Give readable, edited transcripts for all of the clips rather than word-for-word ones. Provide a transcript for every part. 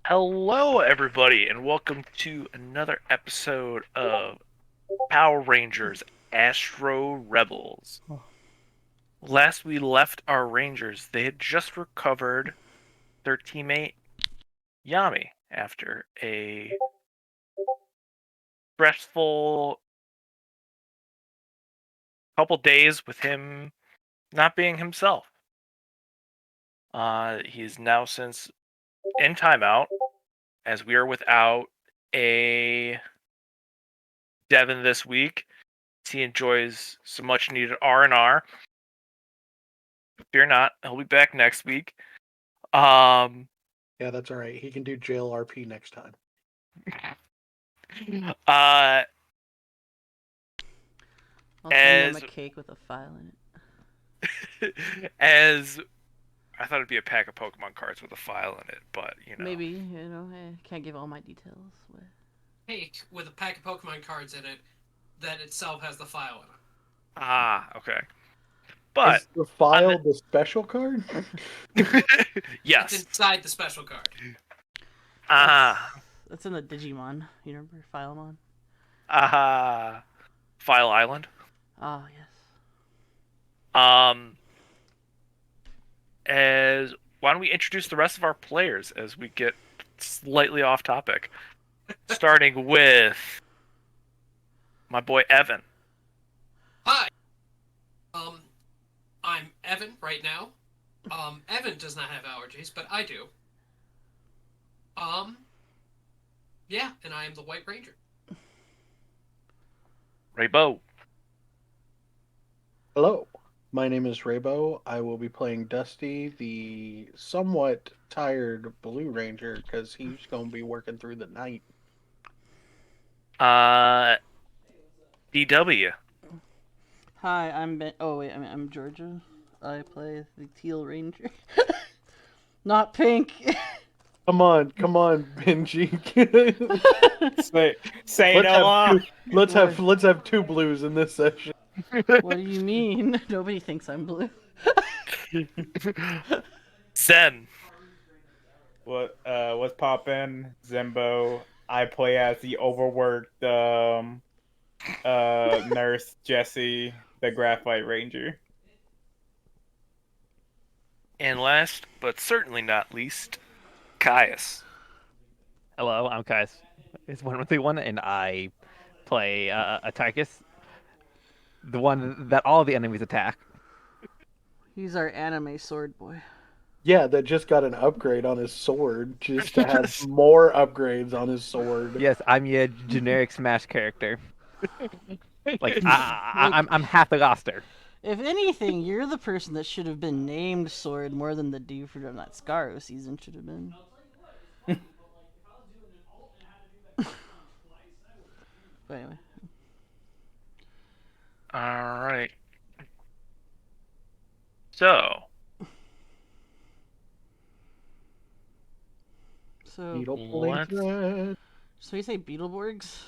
Hello, everybody, and welcome to another episode of Power Rangers Astro Rebels. Last we left our Rangers, they had just recovered their teammate Yami after a stressful couple days with him not being himself. He's now since in timeout, as we are without a Devin this week. He enjoys some much needed R&R. Fear not, he'll be back next week. Um, Yeah, that's all right. He can do jail RP next time. uh, I'll send them a cake with a file in it. as I thought it'd be a pack of Pokemon cards with a file in it, but Maybe, can't give all my details away. Cake with a pack of Pokemon cards in it that itself has the file in it. Ah, okay. But is the file the special card? yes, it's inside the special card. That's in the Digimon. You remember Filemon? File Island. Ah, yes. As why don't we introduce the rest of our players as we get slightly off topic, starting with my boy Evan. Hi. I'm Evan right now. Evan does not have allergies, but I do. Yeah, and I am the White Ranger. Raybo. Hello, my name is Raybo. I will be playing Dusty, the somewhat tired Blue Ranger, because he's going to be working through the night. DW. Hi, I'm Ben. Oh wait, I'm Georgia. I play the Teal Ranger. Not pink. Come on, Benji. Say no more. Let's have two blues in this session. What do you mean? Nobody thinks I'm blue. Zen. What's poppin'? Zimbo. I play as the overworked nurse Jesse, the Graphite Ranger. And last, but certainly not least, Caius. Hello, I'm Caius. It's 131, and I play a Tychus, the one that all the enemies attack. He's our anime sword boy. Yeah, that just got an upgrade on his sword, just to have more upgrades on his sword. Yes, I'm your generic Smash character. I'm half the roster. If anything, you're the person that should have been named Sword more than the dude from that Scarro season should have been. But anyway. Alright. So. Needle pulling thread. So you say Beetleborgs?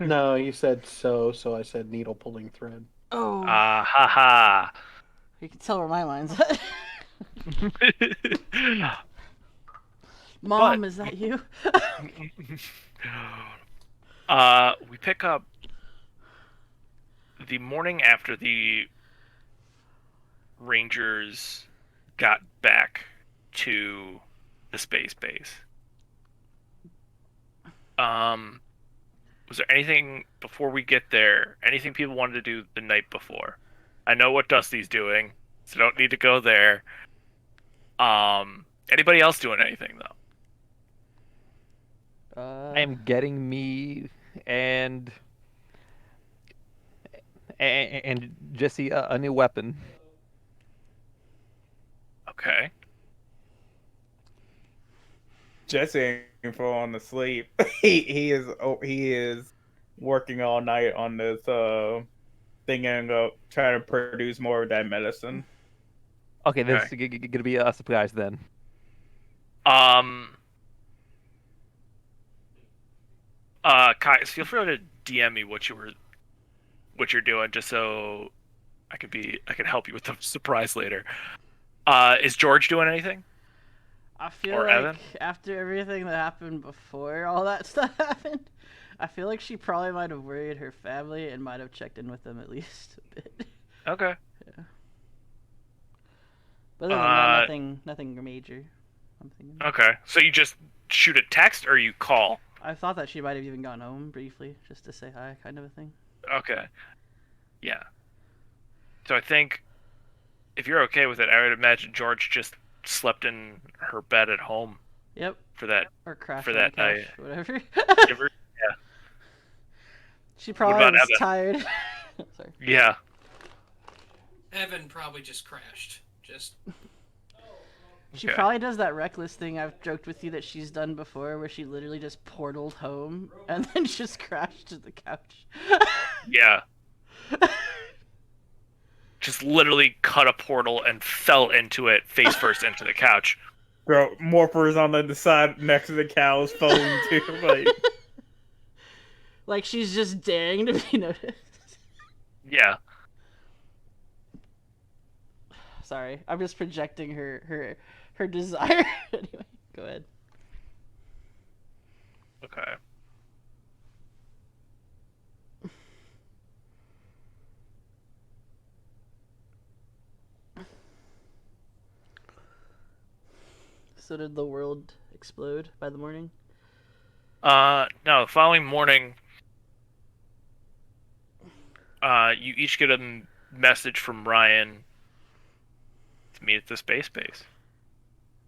No, you said so I said needle pulling thread. Oh. Ha. You can tell where my mind's at. Mom, is that you? We pick up the morning after the Rangers got back to the space base. Was there anything before we get there? Anything people wanted to do the night before? I know what Dusty's doing, so don't need to go there. Anybody else doing anything though? I am getting me and Jesse a new weapon. Okay. Jesse ain't falling asleep. he is working all night on this thing and trying to produce more of that medicine. Okay, this is gonna be a surprise then. Kai, feel free to DM me what you're doing, just so I can help you with the surprise later. Is George doing anything? I feel Or like Evan? after everything that happened before all that stuff happened, I feel like she probably might have worried her family and might have checked in with them at least a bit. Okay. But other than that, Uh, nothing major. I'm thinking. okay. So you just shoot a text or you call? I thought that she might have even gone home briefly just to say hi, kind of a thing. Okay. Yeah. So I think if you're okay with it, I would imagine George just slept in her bed at home Yep. for that Or crashed for on the that couch, night. whatever. Ever- She What probably about was Evan? tired. Sorry. Yeah. Evan probably just crashed. Just She Okay. probably does that reckless thing I've joked with you that she's done before, where she literally just portaled home and then just crashed to the couch. Yeah. Just literally cut a portal and fell into it face first into the couch. Bro, Morpher's on the side next to the cow's phone too. Like, Like she's just daring to be noticed. Yeah. Sorry, I'm just projecting her desire. Anyway, go ahead. Okay. So did the world explode by the morning? No, the following morning, you each get a message from Ryan to meet at the space base.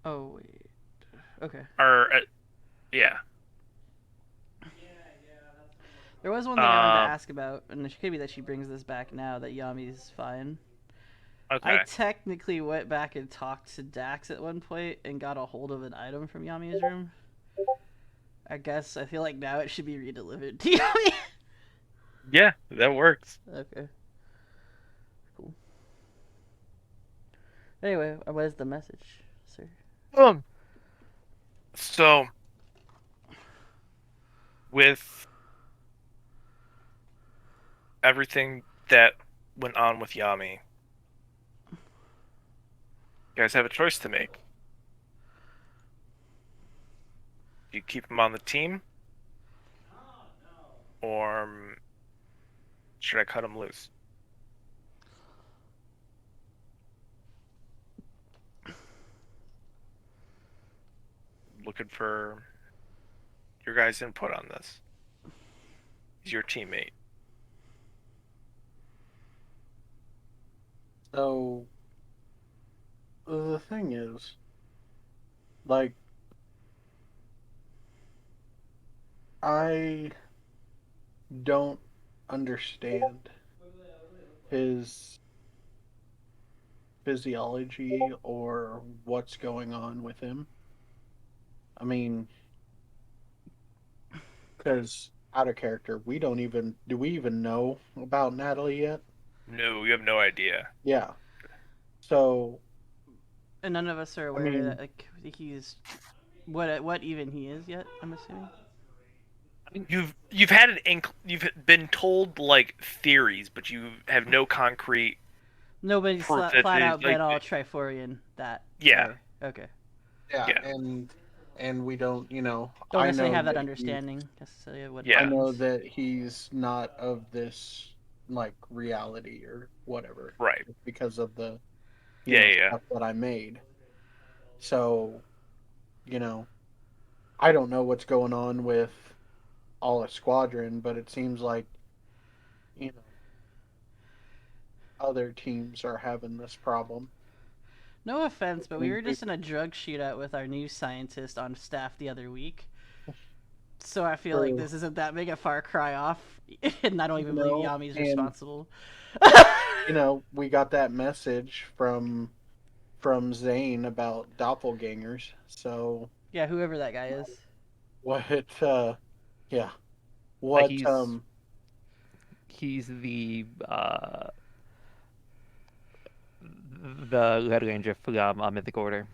Oh wait. Okay. Or, yeah. There was one thing I wanted to Um, ask about, and it could be that she brings this back now that Yami's fine. Okay. I technically went back and talked to Dax at one point and got a hold of an item from Yami's room. I guess I feel like now it should be redelivered to Yami. Yeah, that works. Okay. Cool. Anyway, what is the message, sir? So, with everything that went on with Yami, you guys have a choice to make. Do you keep him on the team? Or should I cut him loose? Looking for your guys' input on this. He's your teammate. So the thing is, like, I don't understand his physiology or what's going on with him. I mean, because out of character, do we even know about Natalie yet? No, you have no idea. Yeah. So, And none of us are aware mean- that like he's what even he is yet. I'm assuming. You've had you've been told like theories, but you have no concrete. Nobody's Proof flat, that out it's, been like- all Triforian that. Yeah. way. Okay. yeah, Yeah. and we don't, Don't I necessarily know have that he- understanding necessarily of what. Yeah. I happens. know that he's not of this like reality or whatever Right. because of the Yeah. stuff that I made. So, I don't know what's going on with all a squadron, but it seems like other teams are having this problem. No offense, but we mean, were just in a drug shootout with our new scientist on staff the other week. So I feel like True. this isn't that big a far cry off, and I don't even No, believe Yami's and- responsible. We got that message from Zane about doppelgangers. So Yeah, whoever that guy is. what? Yeah. What? He's the Red Ranger from Mythic Order,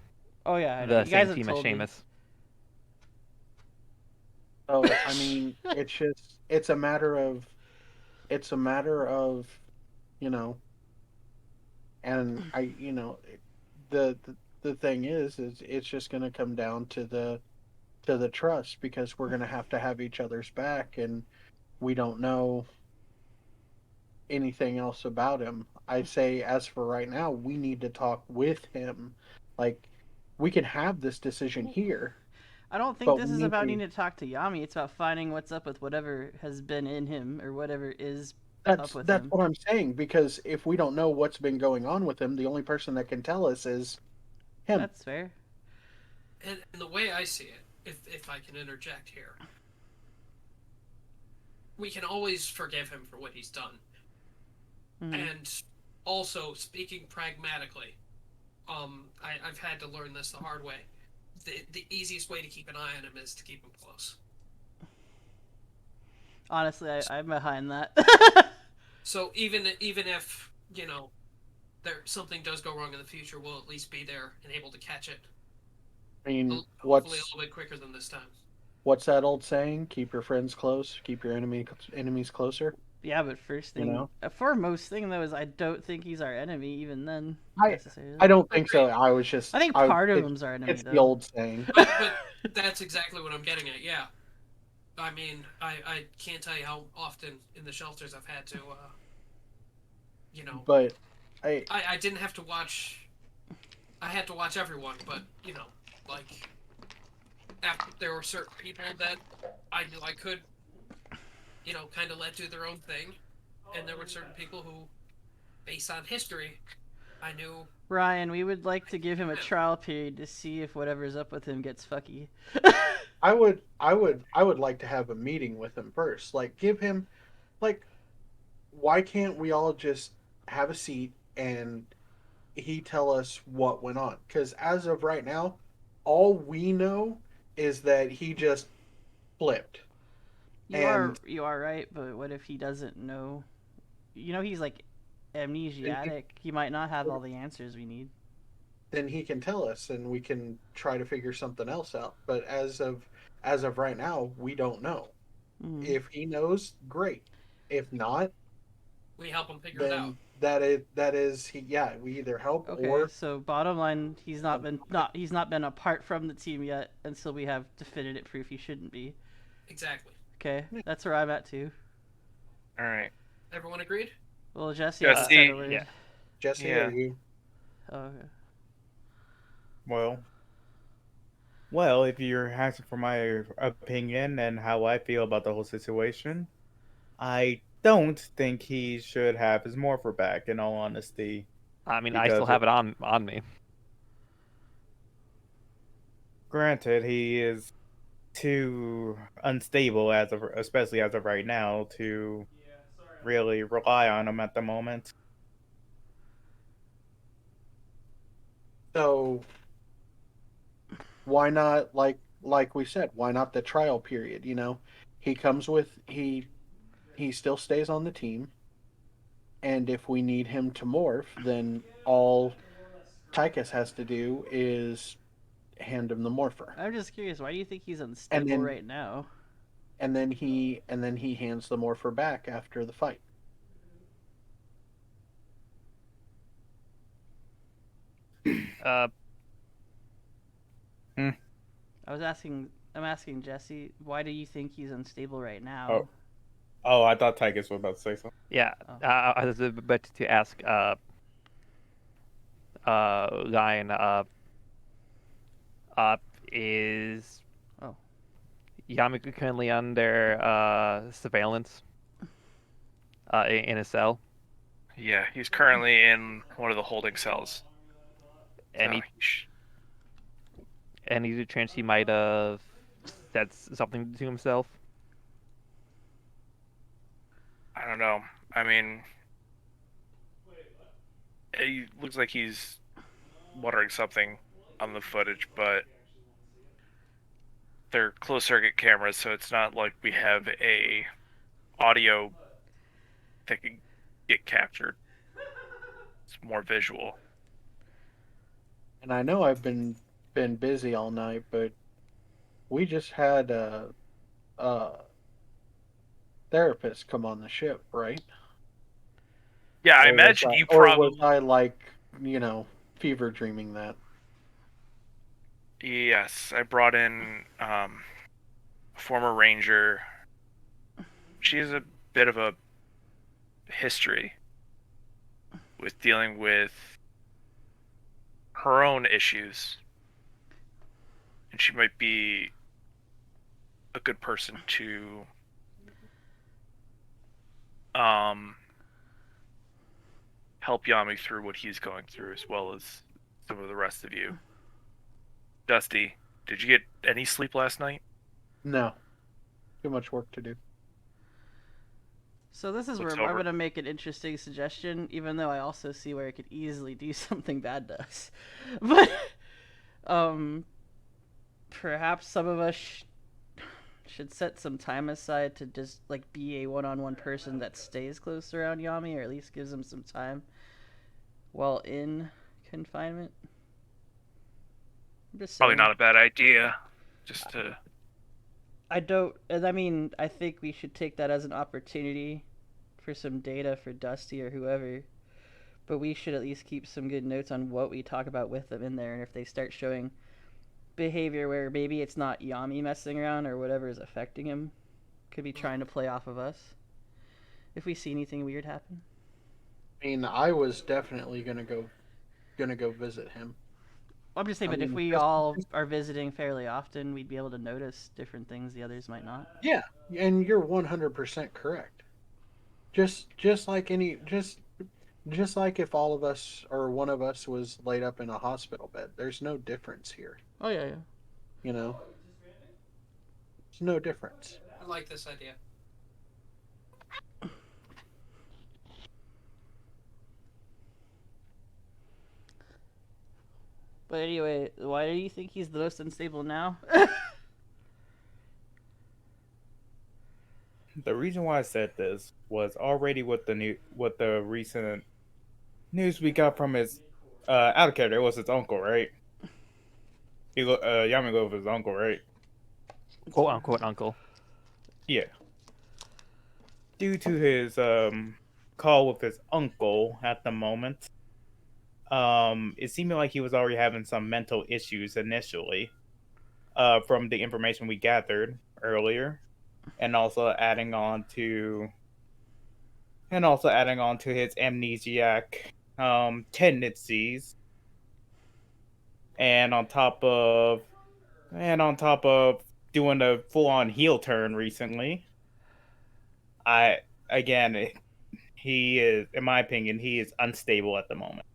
Oh yeah, I know. the You guys same have team as told me. Seamus. So I mean, it's a matter of, and the the thing is it's just going to come down to the trust, because we're going to have each other's back, and we don't know anything else about him. I say, as for right now, we need to talk with him. Like, we can have this decision here, I don't think but this we is need about to. needing to talk to Yami. It's about finding what's up with whatever has been in him or whatever is up with That's him. what I'm saying, because if we don't know what's been going on with him, the only person that can tell us is him. That's fair. And the way I see it, if I can interject here, we can always forgive him for what he's done. Mhm. And also, speaking pragmatically, I've had to learn this the hard way. The easiest way to keep an eye on him is to keep him close. Honestly, I'm behind that. So even if there something does go wrong in the future, we'll at least be there and able to catch it. I mean, Hopefully a what's little bit quicker than this time. that old saying? Keep your friends close, keep your enemies closer. Yeah, but first You thing, know? foremost thing though is I don't think he's our enemy. Even then, I necessarily. I don't think so. I was just. I think part of him's our enemy It's the though. old saying. But that's exactly what I'm getting at. Yeah, I mean, I can't tell you how often in the shelters I've had to, But I didn't have to watch. I had to watch everyone, but like after there were certain people that I knew I could, kind of let do their own thing, and there were certain people who, based on history, I knew. Ryan, we would like to give him a trial period to see if whatever's up with him gets fucky. I would like to have a meeting with him first. Like, give him, like, why can't we all just have a seat and he tell us what went on? Because as of right now, all we know is that he just flipped. And You are right, but what if he doesn't know? He's like amnesiac. He might not have all the answers we need. then he can tell us, and we can try to figure something else out. But as of right now, we don't know. Mhm. If he knows, great. If not, We help them figure it out. then that is he. Yeah, we either help Okay, or so bottom line, he's not been apart from the team yet until we have definitive proof he shouldn't be. Exactly. Okay, that's where I'm at too. All right. Everyone agreed? Well, Jesse Jesse, hasn't said a word. yeah. Jesse, Yeah. are you? Oh, okay. Well, if you're asking for my opinion and how I feel about the whole situation, I don't think he should have his morpher back, in all honesty. I mean, I still have it on me. Granted, he is too unstable especially as of right now, to really rely on him at the moment. So why not, like we said, why not the trial period? He comes with he still stays on the team, and if we need him to morph, then all Tychus has to do is hand him the morpher, I'm just curious. Why do you think he's and unstable then right now? and then he hands the morpher back after the fight. Uh, I'm asking Jesse. Why do you think he's unstable right now? Oh, I thought Tychus was about to say something. yeah. Oh. I was about to ask Lion is Oh. Yamiku currently under surveillance in a cell? Yeah, he's currently in one of the holding cells. Any any chance he might have said something to himself? I don't know. I mean, it looks like he's muttering something on the footage, but they're closed circuit cameras, so it's not like we have a audio that can get captured. It's more visual. And I know I've been busy all night, but we just had a therapist come on the ship, right? Yeah, I Or was imagine you or probably. was I, like, fever dreaming that? Yes, I brought in a former ranger. She has a bit of a history with dealing with her own issues, and she might be a good person to help Yami through what he's going through, as well as some of the rest of you. Dusty, did you get any sleep last night? No, too much work to do. So this is Looks where I'm over. gonna make an interesting suggestion, even though I also see where it could easily do something bad to us. But um, perhaps some of us should set some time aside to just like be a one-on-one person that stays close around Yami, or at least gives him some time while in confinement. I'm just Probably saying. not a bad idea. Just to I don't, and I mean, I think we should take that as an opportunity for some data for Dusty or whoever. But we should at least keep some good notes on what we talk about with them in there, and if they start showing behavior where maybe it's not Yami messing around or whatever is affecting him, could be trying to play off of us. If we see anything weird happen. I mean, I was definitely gonna go visit him. I'm just saying, I but if mean, we all are visiting fairly often, we'd be able to notice different things the others might not. yeah, and you're 100% correct. Just like just like if all of us or one of us was laid up in a hospital bed, there's no difference here. Oh yeah, yeah. You know, there's no difference. I like this idea. But anyway, why do you think he's the most unstable now? The reason why I said this was already with the recent news we got from his out of character. It was his uncle, right? Yamago was his uncle, right? Quote unquote uncle. Yeah. Due to his call with his uncle at the moment, it seemed like he was already having some mental issues initially, from the information we gathered earlier, and also adding on to his amnesiac tendencies, and on top of doing a full on heel turn recently. I again, he is, in my opinion, he is unstable at the moment,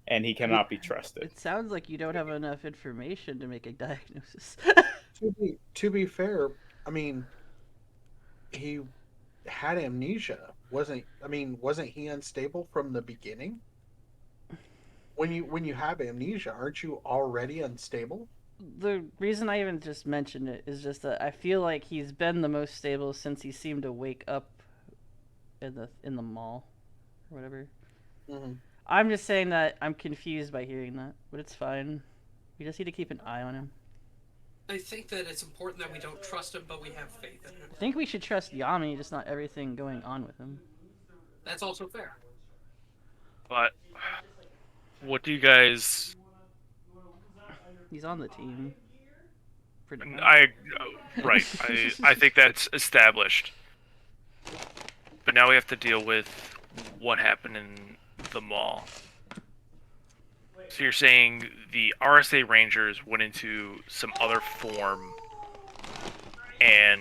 and he cannot be trusted. It sounds like you don't have enough information to make a diagnosis. To be fair, I mean, he had amnesia. Wasn't he unstable from the beginning? When you have amnesia, aren't you already unstable? The reason I even just mentioned it is just that I feel like he's been the most stable since he seemed to wake up in the mall or whatever. Mm-hmm. I'm just saying that I'm confused by hearing that, but it's fine. We just need to keep an eye on him. I think that it's important that we don't trust him, but we have faith in him. I think we should trust Yami, just not everything going on with him. That's also fair. But what do you guys? He's on the team. Pretty much. Right. I think that's established. But now we have to deal with what happened in the mall. So you're saying the RSA Rangers went into some other form and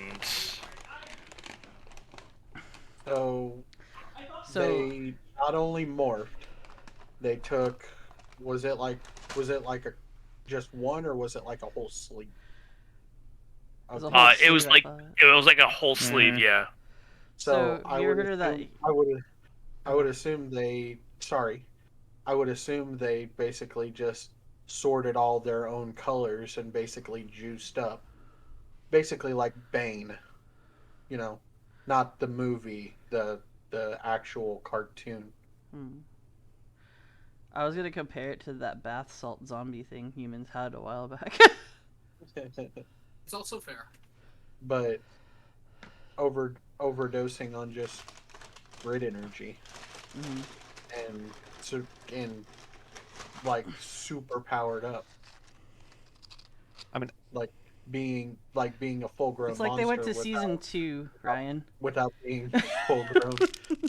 So So they not only morphed, they took. Was it like a just one, or was it like a whole sleeve? it was a Of whole it was sleeve, I like thought. a whole sleeve, Mhm. yeah. So I you would ever heard of that? assume, I would assume they. Sorry, I would assume they basically just sorted all their own colors and basically juiced up, basically like Bane, you know, not the movie, the actual cartoon. Hmm. I was gonna compare it to that bath salt zombie thing humans had a while back. It's also fair. But overdosing on just grid energy Mhm. and so and like super powered up. like being a full grown It's like they went monster to without season 2, Ryan. being full grown.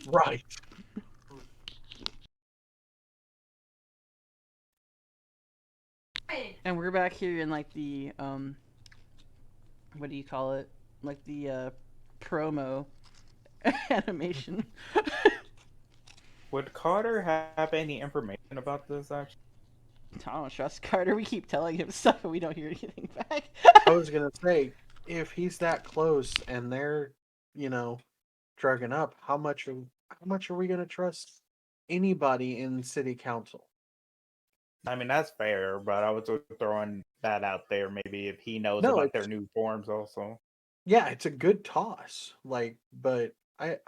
Right. And we're back here in like the what do you call it? Like the promo animation. Would Carter have any information about this actually? I don't trust Carter. We keep telling him stuff and we don't hear anything back. I was gonna say, if he's that close and they're, you know, drugging up, how much are we gonna trust anybody in city council? I mean, that's fair, but I was just throwing that out there. Maybe if he knows No, about their it's new forms also. yeah, it's a good toss. Like, but I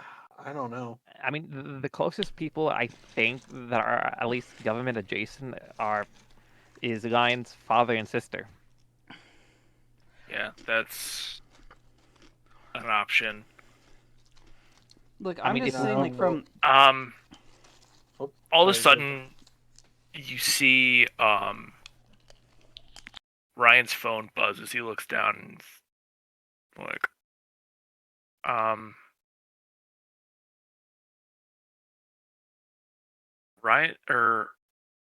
don't know. I mean, the closest people I think that are at least government adjacent is Ryan's father and sister. Yeah, that's an option. Look, I I'm mean, just if saying, like, from Oh, All of a sorry, go sudden, you see Ryan's phone buzzes. He looks down and like, Ryan or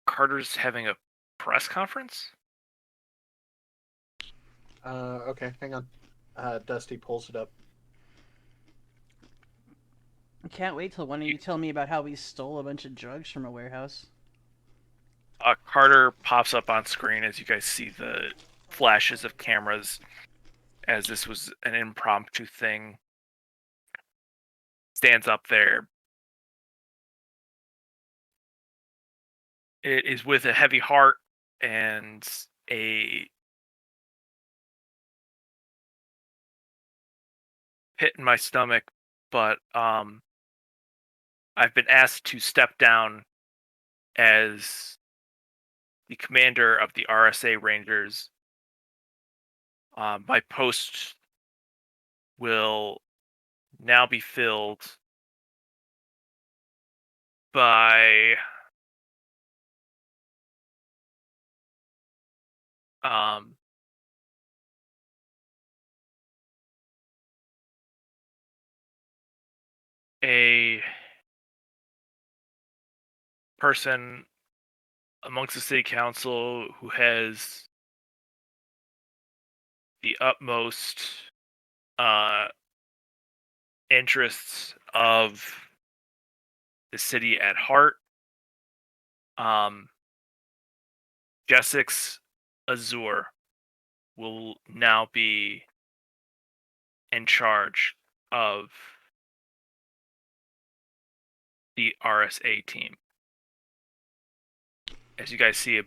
Carter's having a press conference. Okay, hang on. Dusty pulls it up. I can't wait till one of you tell me about how we stole a bunch of drugs from a warehouse. Carter pops up on screen as you guys see the flashes of cameras, as this was an impromptu thing. Stands up there. It is with a heavy heart and a pit in my stomach, but I've been asked to step down as the commander of the RSA Rangers. My post will now be filled by um, a person amongst the city council who has the utmost interests of the city at heart. Jessix Azur will now be in charge of the RSA team. As you guys see, a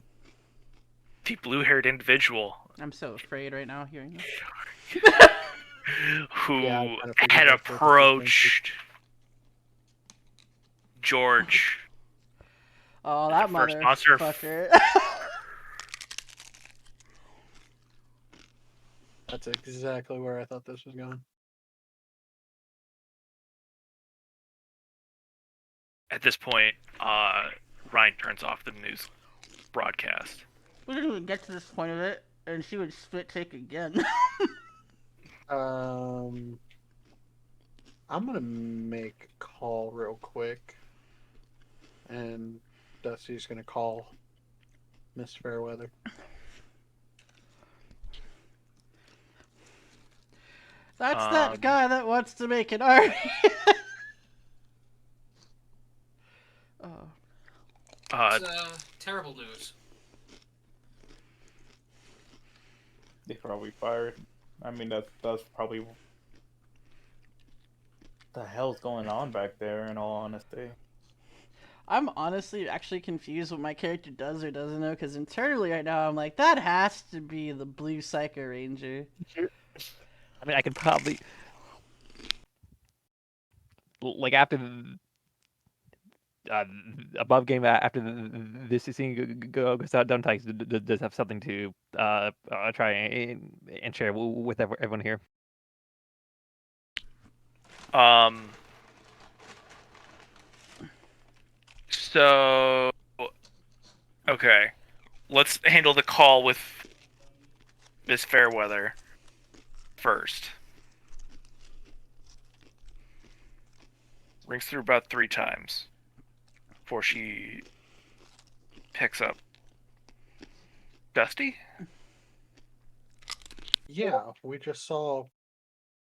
deep blue-haired individual I'm so afraid right now hearing this. who Yeah, I kinda figured had that's what this was going to. approached George. Oh, The that first monster motherfucker. That's exactly where I thought this was going. At this point, Ryan turns off the news broadcast. We didn't even get to this point of it, and she would spit take again. I'm gonna make a call real quick, and Dusty's gonna call Miss Fairweather. That's that guy that wants to make an art. Oh. It's terrible news. They probably fired. I mean, that's probably what the hell's going on back there. In all honesty, I'm honestly actually confused what my character does or doesn't know, because internally right now I'm like, that has to be the Blue Psycho Ranger. I mean, I could probably like after above game after this scene goes out, don't Tykes does have something to try and share with everyone here. So okay, let's handle the call with Miss Fairweather first. Rings through about 3 times before she picks up. Dusty? Yeah, we just saw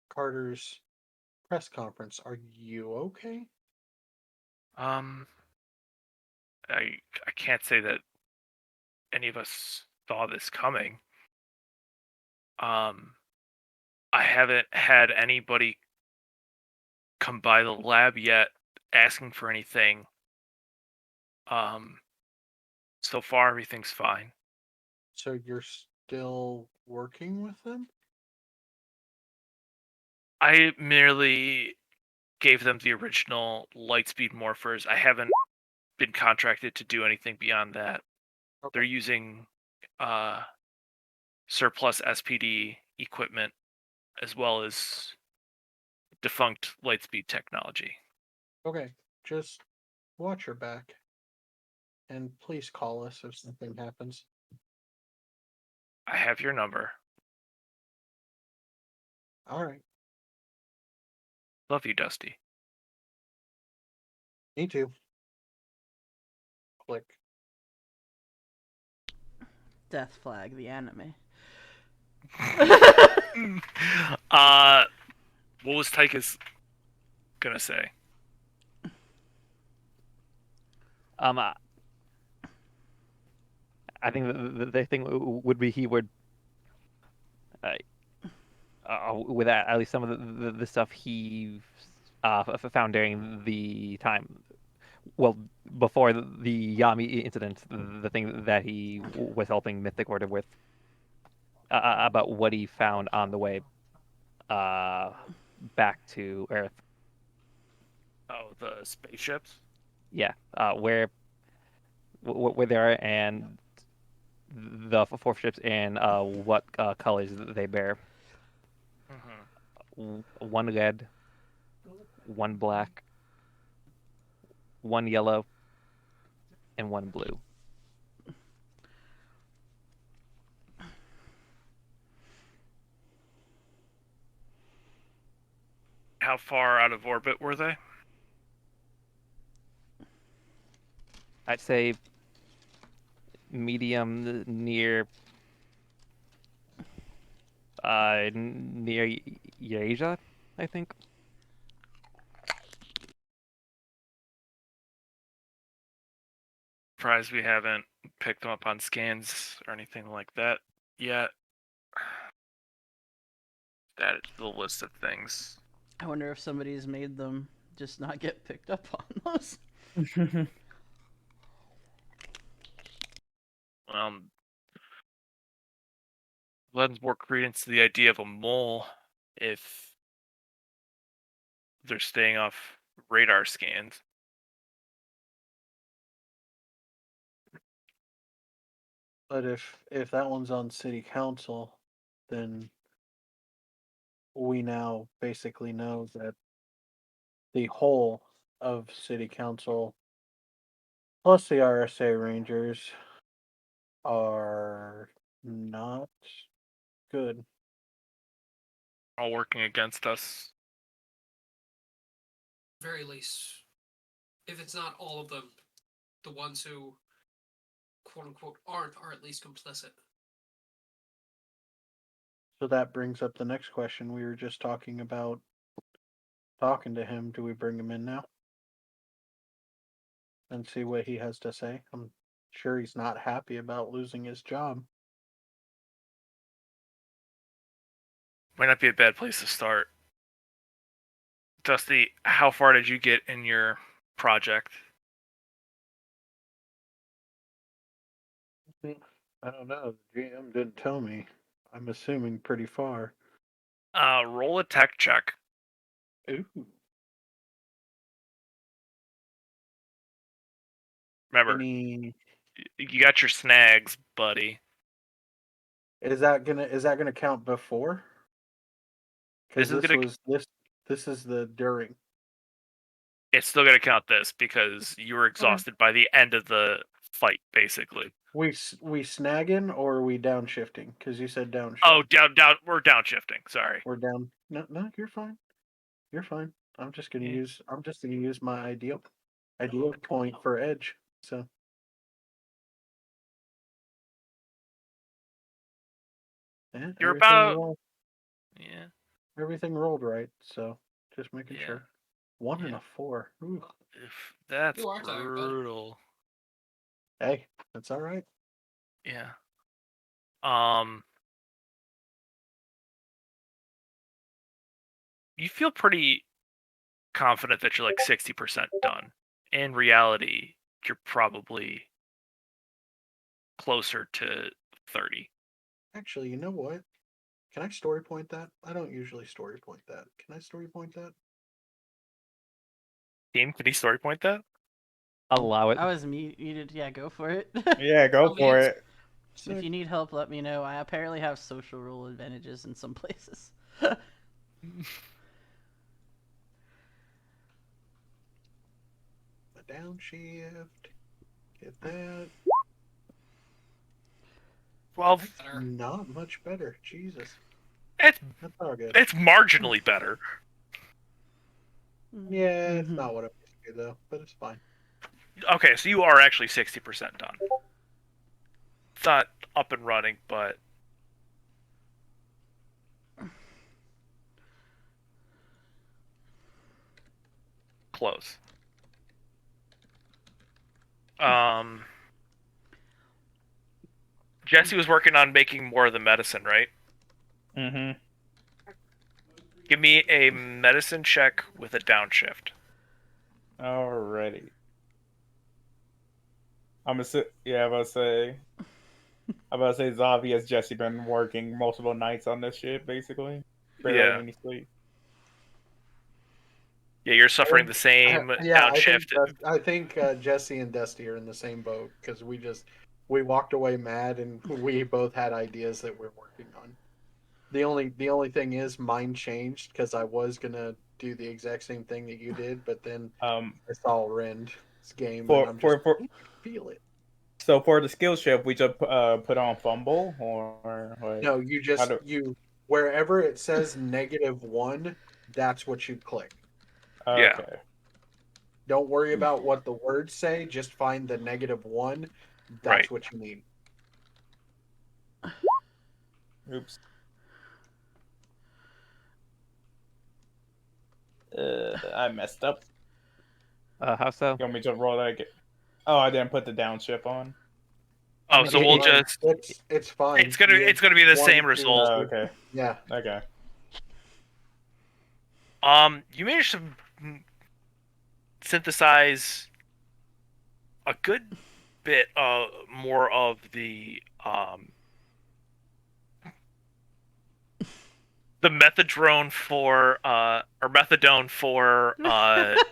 Carter's press conference. Are you okay? I can't say that any of us saw this coming. I haven't had anybody come by the lab yet asking for anything. So far everything's fine. So you're still working with them? I merely gave them the original Lightspeed morphers. I haven't been contracted to do anything beyond that. They're Okay. using surplus SPD equipment as well as defunct Lightspeed technology. Okay. Just watch your back. And please call us if something happens. I have your number. All right. Love you, Dusty. Me too. Click. Death Flag, the anime. What was Tychus gonna say? I think the thing would be he would, with at least some of the stuff he found during the time, well, before the Yami incident, the thing that he was helping Mythic Order with, about what he found on the way back to Earth. Oh, the spaceships? Yeah, where they are and the four ships and what colors they bear. One red, one black, one yellow, and one blue. How far out of orbit were they? I'd say medium near near Eurasia, I think. Surprised we haven't picked them up on scans or anything like that yet. That is the list of things. I wonder if somebody's made them just not get picked up on those. Lends more credence to the idea of a mole if they're staying off radar scans. But if that one's on city council, then we now basically know that the whole of city council plus the RSA Rangers are not good. All working against us. Very least, if it's not all of them, the ones who quote unquote aren't are at least complicit. So that brings up the next question. We were just talking about talking to him. Do we bring him in now and see what he has to say? I'm sure he's not happy about losing his job. Might not be a bad place to start. Dusty, how far did you get in your project? I don't know. The GM didn't tell me. I'm assuming pretty far. Roll a tech check. Ooh. Remember, Any you got your snags, buddy. is that gonna count before? Because This is gonna. this is the during. It's still gonna count this because you were exhausted by the end of the fight, basically. We snagging or are we downshifting? Because you said downshift. Oh, down. We're downshifting. Sorry. We're down. No, you're fine. You're fine. I'm just gonna Yeah. use my ideal point for edge. So yeah, You're about. rolled, Yeah. everything rolled right. So just making Yeah. sure. 1 and Yeah. a 4. Ooh. That's You are tired, bud. brutal. Hey, that's all right. Yeah. You feel pretty confident that you're like 60% done. In reality, you're probably closer to 30. Actually, you know what? Can I story point that? I don't usually story point that. Can I story point that? Team, can you story point that? Allow it. I was muted. Yeah, go for it. Yeah, go I'll for mute. it. If you need help, let me know. I apparently have social role advantages in some places. A downshift. Get that. 12. Better. Not much better. Jesus. It's That's all good. it's marginally better. Yeah, it's Mhm. not what I used to do though, but it's fine. Okay, so you are actually 60% done. It's not up and running, but close. Jesse was working on making more of the medicine, right? Mm-hmm. Give me a medicine check with a downshift. Alrighty. I'm about to say. Zavi has Jesse been working multiple nights on this shit, basically. Barely Yeah. any sleep. Yeah, you're suffering the same downshift. I think Jesse and Dusty are in the same boat because we walked away mad and we both had ideas that we're working on. The only thing is mine changed because I was gonna do the exact same thing that you did, but then Um, I saw Rend's game and for I'm just for for I can feel it. so for the skill shift, we just put on fumble or like No, you how just do you wherever it says -1, that's what you click. Yeah. okay. Don't worry about what the words say. Just find the -1. Right. That's what you need. Oops. I messed up. How so? You want me to roll that again? Oh, I didn't put the downshift on. Oh, so we'll just It's fine. it's gonna be the One, same two, result. Oh, okay. Yeah. Okay. You managed to synthesize a good bit more of the methadone for or methadone for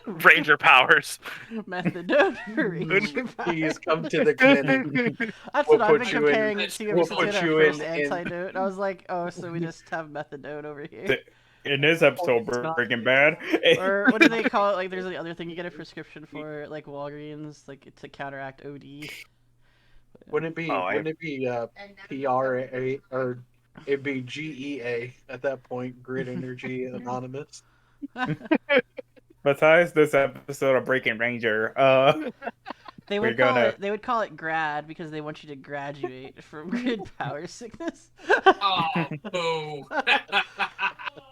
ranger powers. Methadone for ranger Please power. come to the clinic. That's We'll what I've been put you in- comparing it to ever we'll since we put had our you first in- antidote. And I was like, oh, so we just have methadone over here. In this episode, Breaking Bad. Or what do they call it? Like, there's the other thing you get a prescription for, like Walgreens, like to counteract OD. Wouldn't it be PRA or it'd be GEA at that point, Grid Energy Anonymous. Besides this episode of Breaking Ranger, They We're would call gonna- it. They would call it grad because they want you to graduate from grid power sickness. Oh, boo.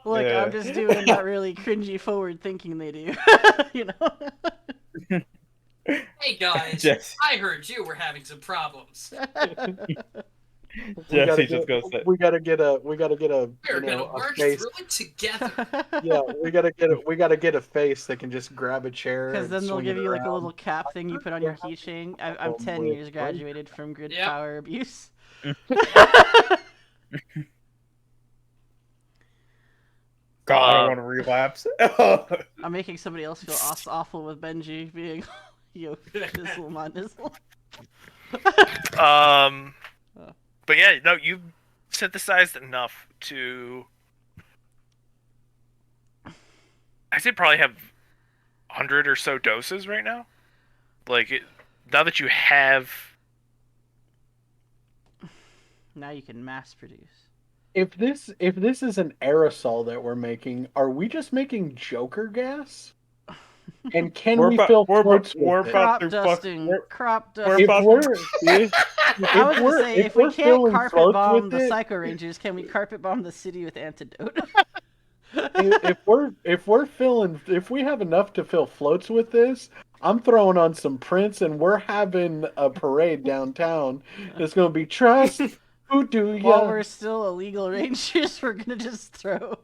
Look, Yeah. I'm just doing that really cringy forward thinking they do. You know. Hey guys, Jesse, I heard you were having some problems. Jesse just goes. We gotta get a We're gonna a work face. through it together. Yeah, we gotta get a face that can just grab a chair. Because and then they'll swing give it you like a around. little cap thing you put on your keychain. I'm 10 years graduated from grid Yep. power abuse. God, I don't want to relapse. I'm making somebody else feel awful with Benji being, yo, nizzle my nizzle. But yeah, no, you've synthesized enough to. I say probably have 100 or so doses right now. Like now that you have Now you can mass produce. If this is an aerosol that we're making, are we just making Joker gas? And can we fill floats with it? Crop dusting. Crop If dusting. we're See? I was gonna say, if we we're can't filling carpet floats bomb with the it, Psycho Rangers, can we carpet bomb the city with antidote? if we have enough to fill floats with this, I'm throwing on some Prince and we're having a parade downtown. It's gonna be trust. Who do While ya? we're still illegal rangers, we're gonna just throw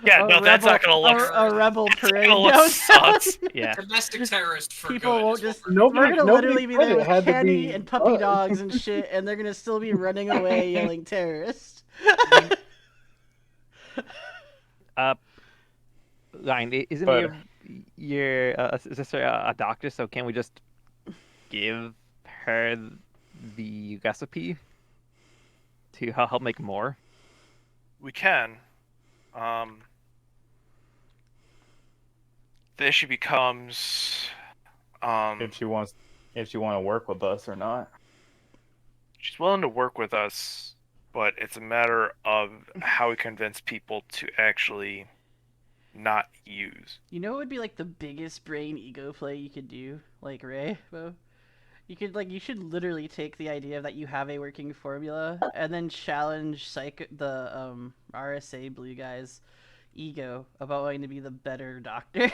Yeah, no, that's not gonna look. a rebel That's not parade gonna look downtown. sus. Yeah. Domestic terrorist for People good. won't is what just. we're doing. We're gonna Nobody literally be said there it with had to candy be and puppy us. dogs and shit, and they're gonna still be running away yelling terrorist. Ryan, isn't But- your sister a doctor? So can we just give her the recipe to help make more? We can. The issue becomes, if she want to work with us or not. she's willing to work with us, but it's a matter of how we convince people to actually not use. You know what would be like the biggest brain ego play you could do, like Ray, Bo? You should literally take the idea that you have a working formula and then challenge the RSA blue guy's ego about wanting to be the better doctor.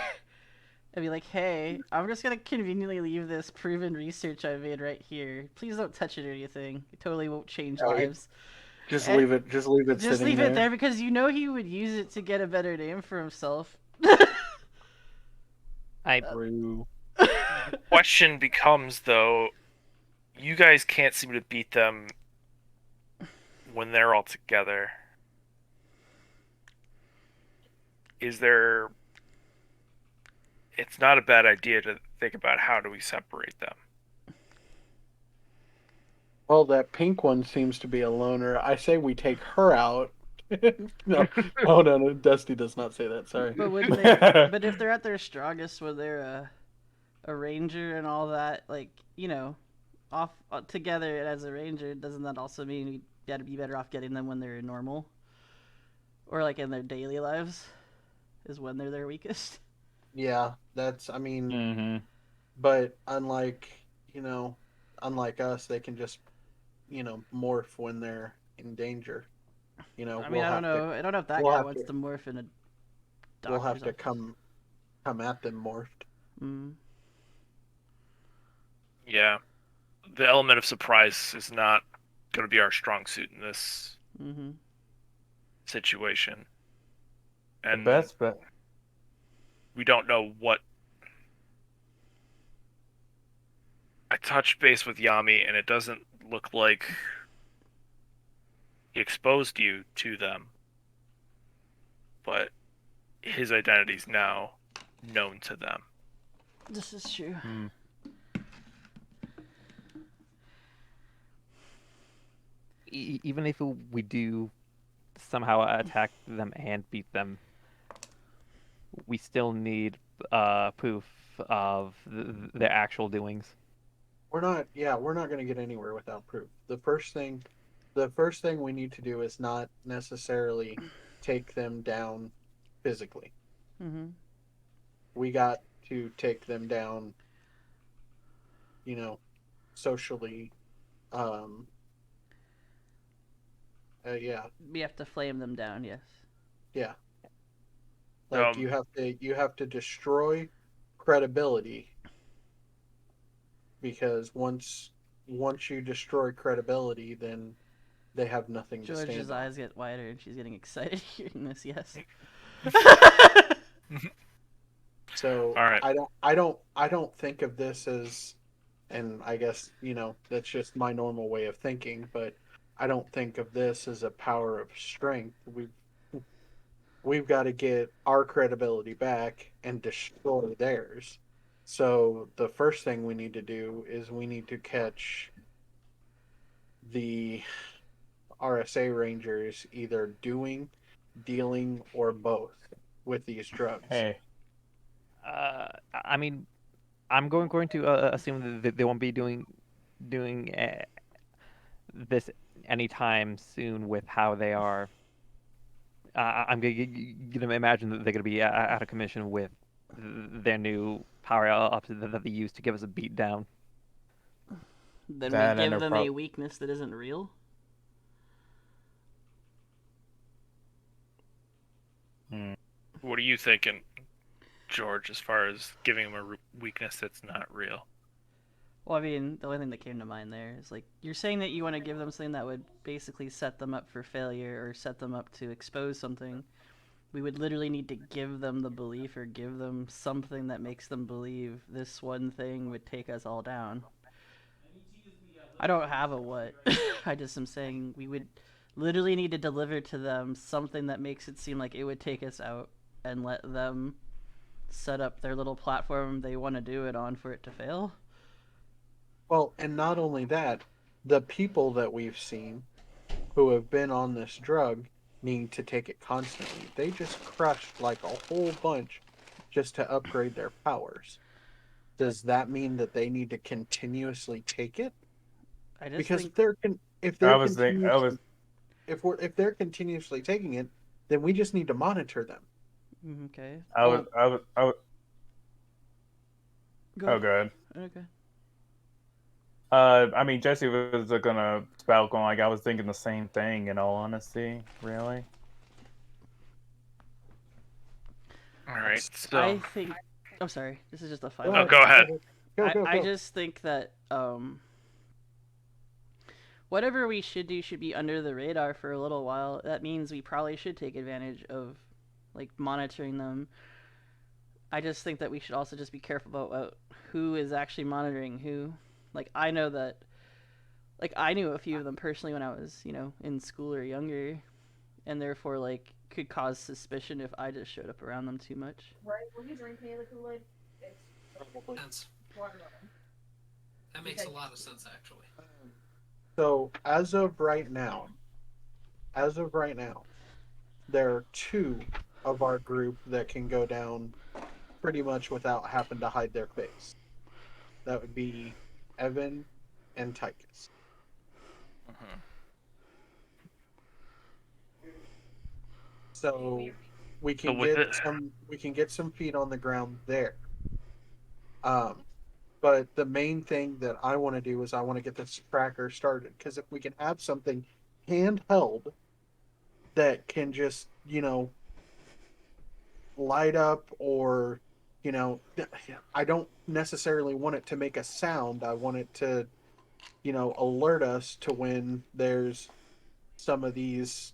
And be like, hey, I'm just gonna conveniently leave this proven research I made right here. Please don't touch it or anything. It totally won't change lives. Just And- leave it. Just leave it. Just sitting leave there. it there because you know he would use it to get a better name for himself. True. Question becomes, though, you guys can't seem to beat them when they're all together. Is there... It's not a bad idea to think about how do we separate them. Well, that pink one seems to be a loner. I say we take her out. No, oh no, Dusty does not say that. Sorry. But when they, but if they're at their strongest, when they're a ranger and all that, like off together as a ranger, doesn't that also mean we gotta be better off getting them when they're normal, or like in their daily lives, is when they're their weakest? Yeah, that's. I mean, Mm-hmm. but unlike us, they can just, morph when they're in danger. I mean, I don't know. I don't know if that we'll guy have wants to- to morph in a We'll have doctor's to come at them morphed. Mm. Yeah. The element of surprise is not going to be our strong suit in this Mm-hmm. situation. The And best bet. we don't know what... I touched base with Yami, and it doesn't look like he exposed you to them. But his identity's now known to them. This is true. Hmm. Even if we do somehow attack them and beat them, we still need proof of their actual doings. We're not going to get anywhere without proof. The first thing we need to do is not necessarily take them down physically. Mm-hmm. We got to take them down, socially. Yeah, We have to flame them down. Yes. yeah. Like you have to destroy credibility, because once you destroy credibility, then they have nothing to George's stand on. eyes get wider, and she's getting excited hearing this. Yes. So All right. I don't think of this as, and I guess that's just my normal way of thinking, but I don't think of this as a power of strength. We've got to get our credibility back and destroy theirs. So the first thing we need to do is we need to catch the RSA Rangers either dealing, or both with these drugs. Hey, I mean, I'm going to assume that they won't be doing this anytime soon with how they are. I'm gonna imagine that they're gonna be out of commission with their new power ups that they use to give us a beat down. Then we That and give they're them a weakness that isn't real. What are you thinking, George, as far as giving him a weakness that's not real? Well, I mean, the only thing that came to mind there is like you're saying that you want to give them something that would basically set them up for failure or set them up to expose something. We would literally need to give them the belief or give them something that makes them believe this one thing would take us all down. I don't have a what. I just am saying we would literally need to deliver to them something that makes it seem like it would take us out and let them set up their little platform they want to do it on for it to fail. Well, and not only that, the people that we've seen who have been on this drug need to take it constantly. They just crushed like a whole bunch just to upgrade their powers. Does that mean that they need to continuously take it? I just Because think if I they're was think I was continuously if they're continuously taking it, then we just need to monitor them. okay. I was Well, I was go oh ahead. good. Okay. I mean Jesse was gonna spout on like I was thinking the same thing in all honesty, really. All right, so I think. I'm sorry. This is just a Go final. oh, ahead. go ahead. I Go. just think that whatever we should do should be under the radar for a little while. That means we probably should take advantage of like monitoring them. I just think that we should also just be careful about who is actually monitoring who. Like I know that like I knew a few of them personally when I was, in school or younger, and therefore like could cause suspicion if I just showed up around them too much. Right? Will you drink any of the Kool-Aid? Probably. Sense. Watermelon. That makes a lot of sense, actually. So as of right now, there are two of our group that can go down pretty much without having to hide their face. That would be Evan and Tychus. Mhm. So we So can with get it, some feet on the ground there. Um, but the main thing that I want to do is I want to get this tracker started because if we can have something handheld that can just light up or I don't necessarily want it to make a sound. I want it to alert us to when there's some of these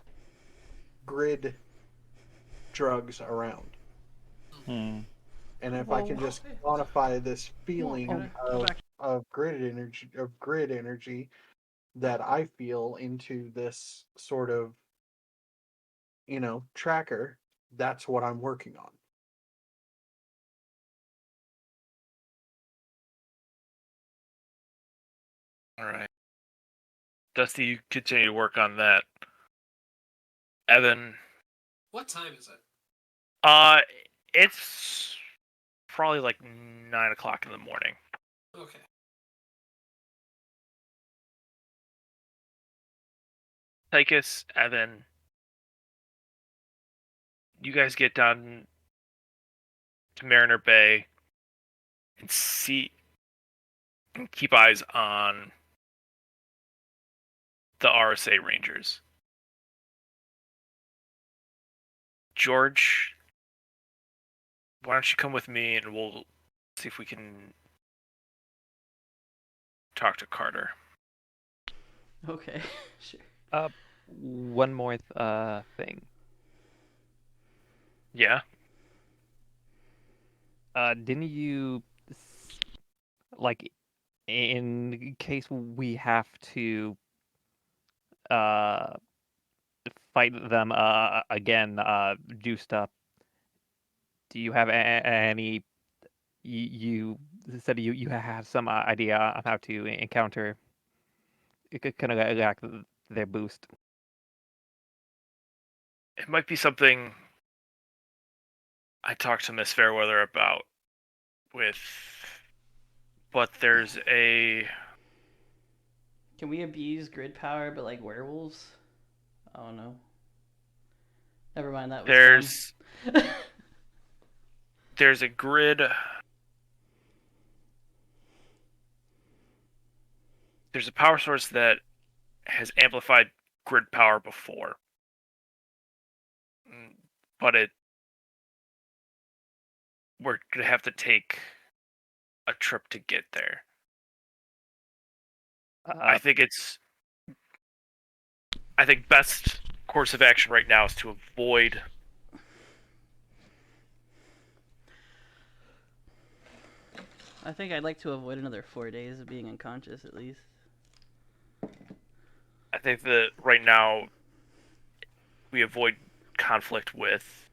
grid drugs around. Hmm. And if I Well, can just Okay. quantify this well, feeling go back. of grid energy that I feel into this sort of tracker, that's what I'm working on. all right, Dusty, you continue to work on that. Evan, What time is it? uh, it's probably like 9 o'clock in the morning. Okay. Tychus, Evan, you guys get down to Mariner Bay and keep eyes on the RSA Rangers. George, why don't you come with me and we'll see if we can talk to Carter. Okay, sure. One more thing. Yeah? Didn't you like in case we have to uh fight them again juiced up? Do you have any? You said you have some idea on how to encounter kind of like their boost. It might be something I talked to Miss Fairweather about but there's a Can we abuse grid power, but like werewolves? Oh no. Never mind. That was There's dumb. there's a grid. There's a power source that has amplified grid power before, but we're gonna have to take a trip to get there. I think best course of action right now is to avoid. I think I'd like to avoid another 4 days of being unconscious at least. I think that right now we avoid conflict with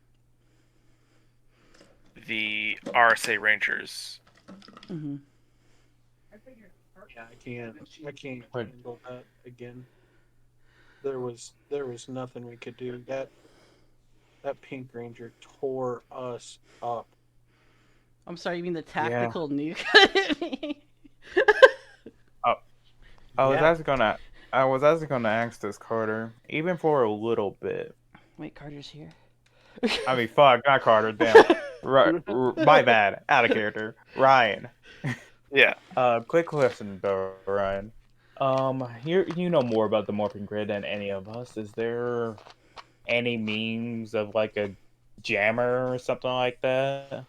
the RSA Rangers. Mm-hmm. Yeah, I can't handle that again. There was nothing we could do. That Pink Ranger tore us up. I'm sorry, you mean the tactical nuke hit me? I was Yeah. actually gonna ask this, Carter, even for a little bit. Wait, Carter's here. I mean, fuck, not Carter. Damn, my bad. Out of character. Ryan. Yeah. Quick question though, Ryan. You know more about the morphing grid than any of us. Is there any means of like a jammer or something like that,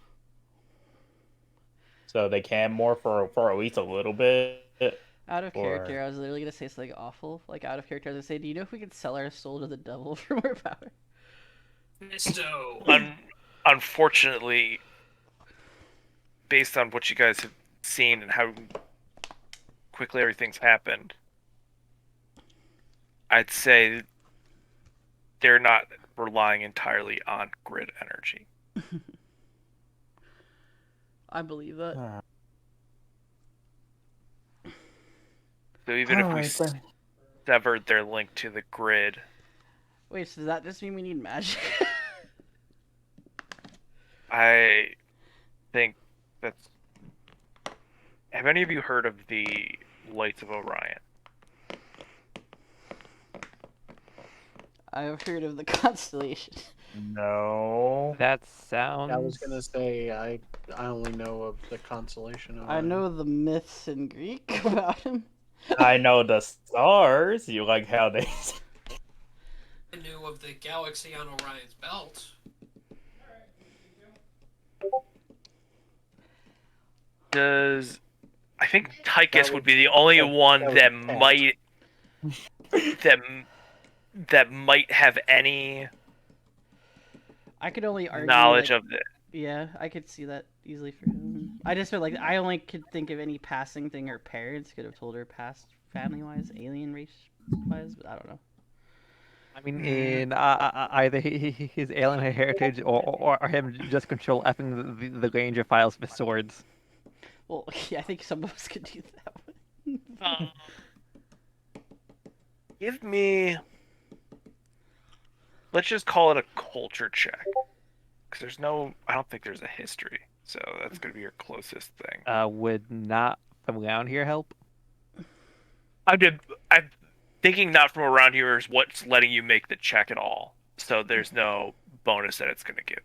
so they can morph for at least a little bit? Out of character, Or- I was literally gonna say something awful. Like out of character, I was gonna say, "Do you know if we could sell our soul to the devil for more power?" Misto. Unfortunately, based on what you guys have seen and how quickly everything's happened, I'd say they're not relying entirely on grid energy. I believe that. So even if we Alright, then. severed their link to the grid, Wait, so does that just mean we need magic? I think that's. Have any of you heard of the Lights of Orion? I've heard of the constellation. No. That sounds. I was gonna say I only know of the constellation of I know the myths in Greek about him. I know the stars. You like how they. I knew of the galaxy on Orion's belt. I think Tychus would be the only one that was that a cat. might that might have any I could only argue knowledge like, of it. Yeah, I could see that easily for him. I just feel like I only could think of any passing thing her parents could have told her past family-wise, alien race-wise, but I don't know. I mean, in either his alien heritage or him just control effing the Ranger files with swords. Well, yeah, I think some of us could do that one. Give me. Let's just call it a culture check, because there's no. I don't think there's a history, so that's gonna be your closest thing. Would not from around here help? I'm thinking not from around here is what's letting you make the check at all. So there's no bonus that it's gonna give.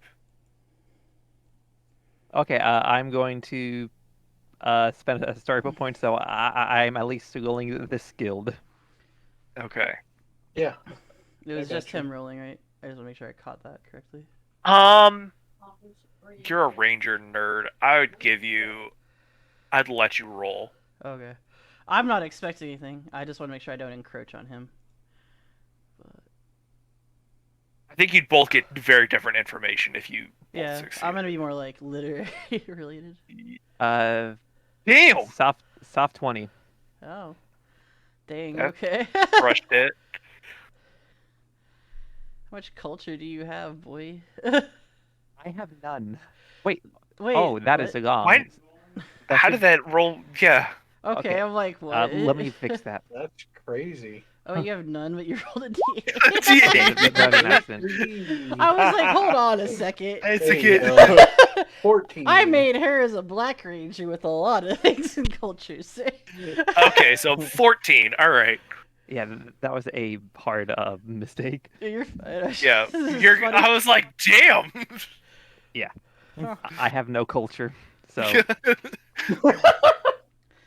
Okay, I'm going to spend a historical point, so I'm at least rolling this skilled. Okay. Yeah. It was I just gotcha. him rolling, right? I just want to make sure I caught that correctly. You're a ranger nerd. I'd let you roll. Okay. I'm not expecting anything. I just want to make sure I don't encroach on him. I think you'd both get very different information if you both Yeah, succeed. I'm gonna be more like literary related. Damn! Soft 20. Oh. Dang, That okay. Crushed it. How much culture do you have, boy? I have none. Wait. Wait. Oh, that what? is a gong. Why- How did that roll? Yeah. Okay, okay. I'm like, what? Let me fix that. That's crazy. Oh, you have none, but you rolled a Yeah, D8. that was an accident. I was like, hold on a second. It's There a you kid. go. 14. I made her as a black ranger with a lot of things and cultures. Okay, so 14. All right. Yeah, that was a hard mistake. You're fine. Yeah, This is you're. funny. I was like, damn. I have no culture, so Well,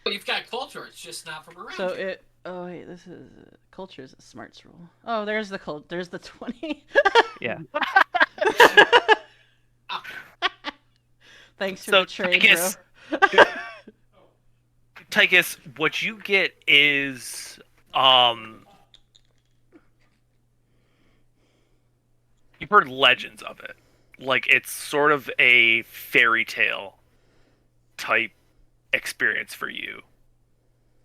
you've got culture. It's just not from around So here. it. Oh wait, this is culture is a smarts rule. Oh, there's the There's the 20. yeah. Thanks for So the trade, Tychus, bro. Tychus, what you get is you've heard legends of it. Like it's sort of a fairy tale type experience for you,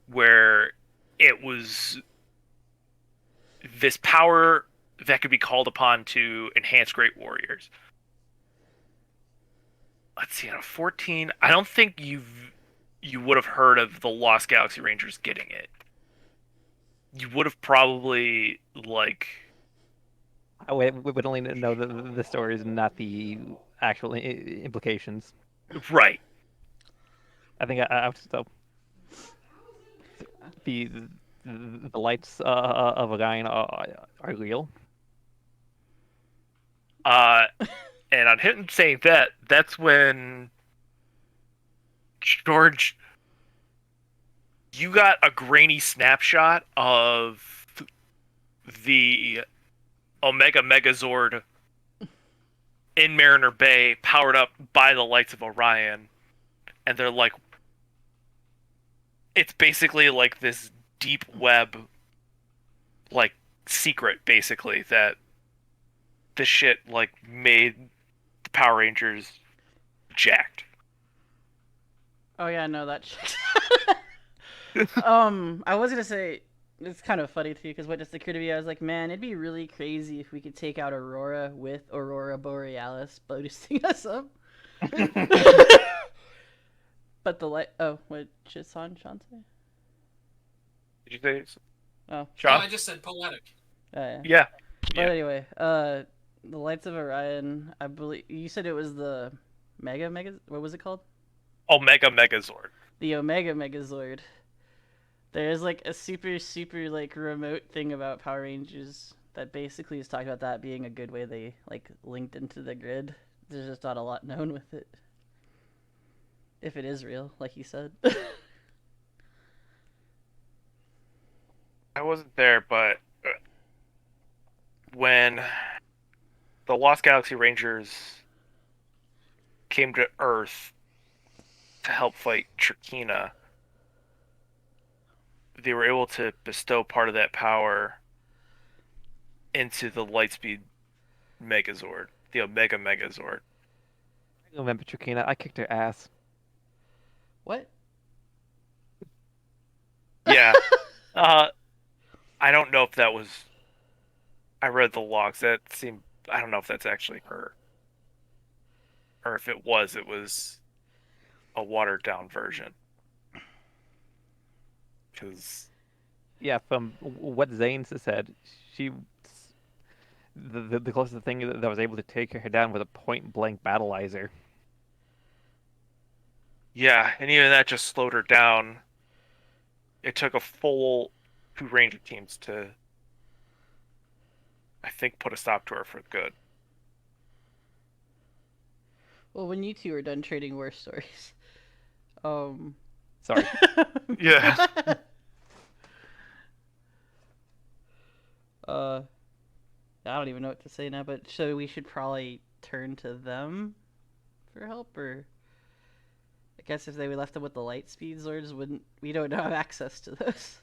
where it was this power that could be called upon to enhance great warriors. Let's see, on a 14, I don't think you would have heard of the Lost Galaxy Rangers getting it. You would have probably like We would only know the stories, not the actual implications. right. I think I would still the the lights of Orion are real. And on him saying that, that's when George, you got a grainy snapshot of the Omega Megazord in Mariner Bay, powered up by the lights of Orion, and they're like, it's basically like this deep web, like secret, basically that this shit like made the Power Rangers jacked. Oh yeah, no, that checks. I was gonna say it's kind of funny too because what just occurred to me, I was like, man, it'd be really crazy if we could take out Aurora with Aurora Borealis boosting us up. But the light. Oh, what did Sean say? Did you say? Oh, No, Sean? I just said poetic. yeah. Yeah. But Yeah. anyway, the Lights of Orion. I believe you said it was the Mega. What was it called? Omega Megazord. The Omega Megazord. There's like a super like remote thing about Power Rangers that basically is talking about that being a good way they like linked into the grid. There's just not a lot known with it. If it is real, like you said. I wasn't there, but when the Lost Galaxy Rangers came to Earth to help fight Trakina, they were able to bestow part of that power into the Lightspeed Megazord, the Omega Megazord. I remember Trakina. I kicked her ass. What? Yeah. I don't know if that was. I read the logs. That seemed. I don't know if that's actually her, or if it was a watered down version. Because Yeah, from what Zane said, she the closest thing that was able to take her down was a point blank battleizer. yeah, and even that just slowed her down. It took a full 2 Ranger teams to, I think, put a stop to her for good. Well, when you two are done trading war stories, Sorry. Yeah. I don't even know what to say now, but so we should probably turn to them for help, or I guess if they left them with the light speed Zords, wouldn't we don't have access to those?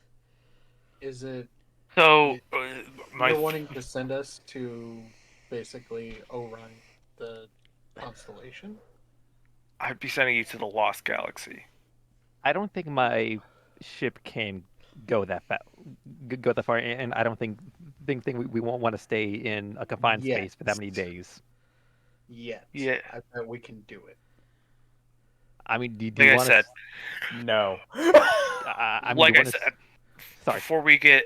Is it So, you're wanting to send us to basically Orion, the constellation? I'd be sending you to the Lost Galaxy. I don't think my ship can go that go that far, and I don't think we won't want to stay in a confined space for that many days. Yet. Yeah. I bet we can do it. I mean, do Like you I want said, No. I mean, like do you I wanna said, sorry. before we get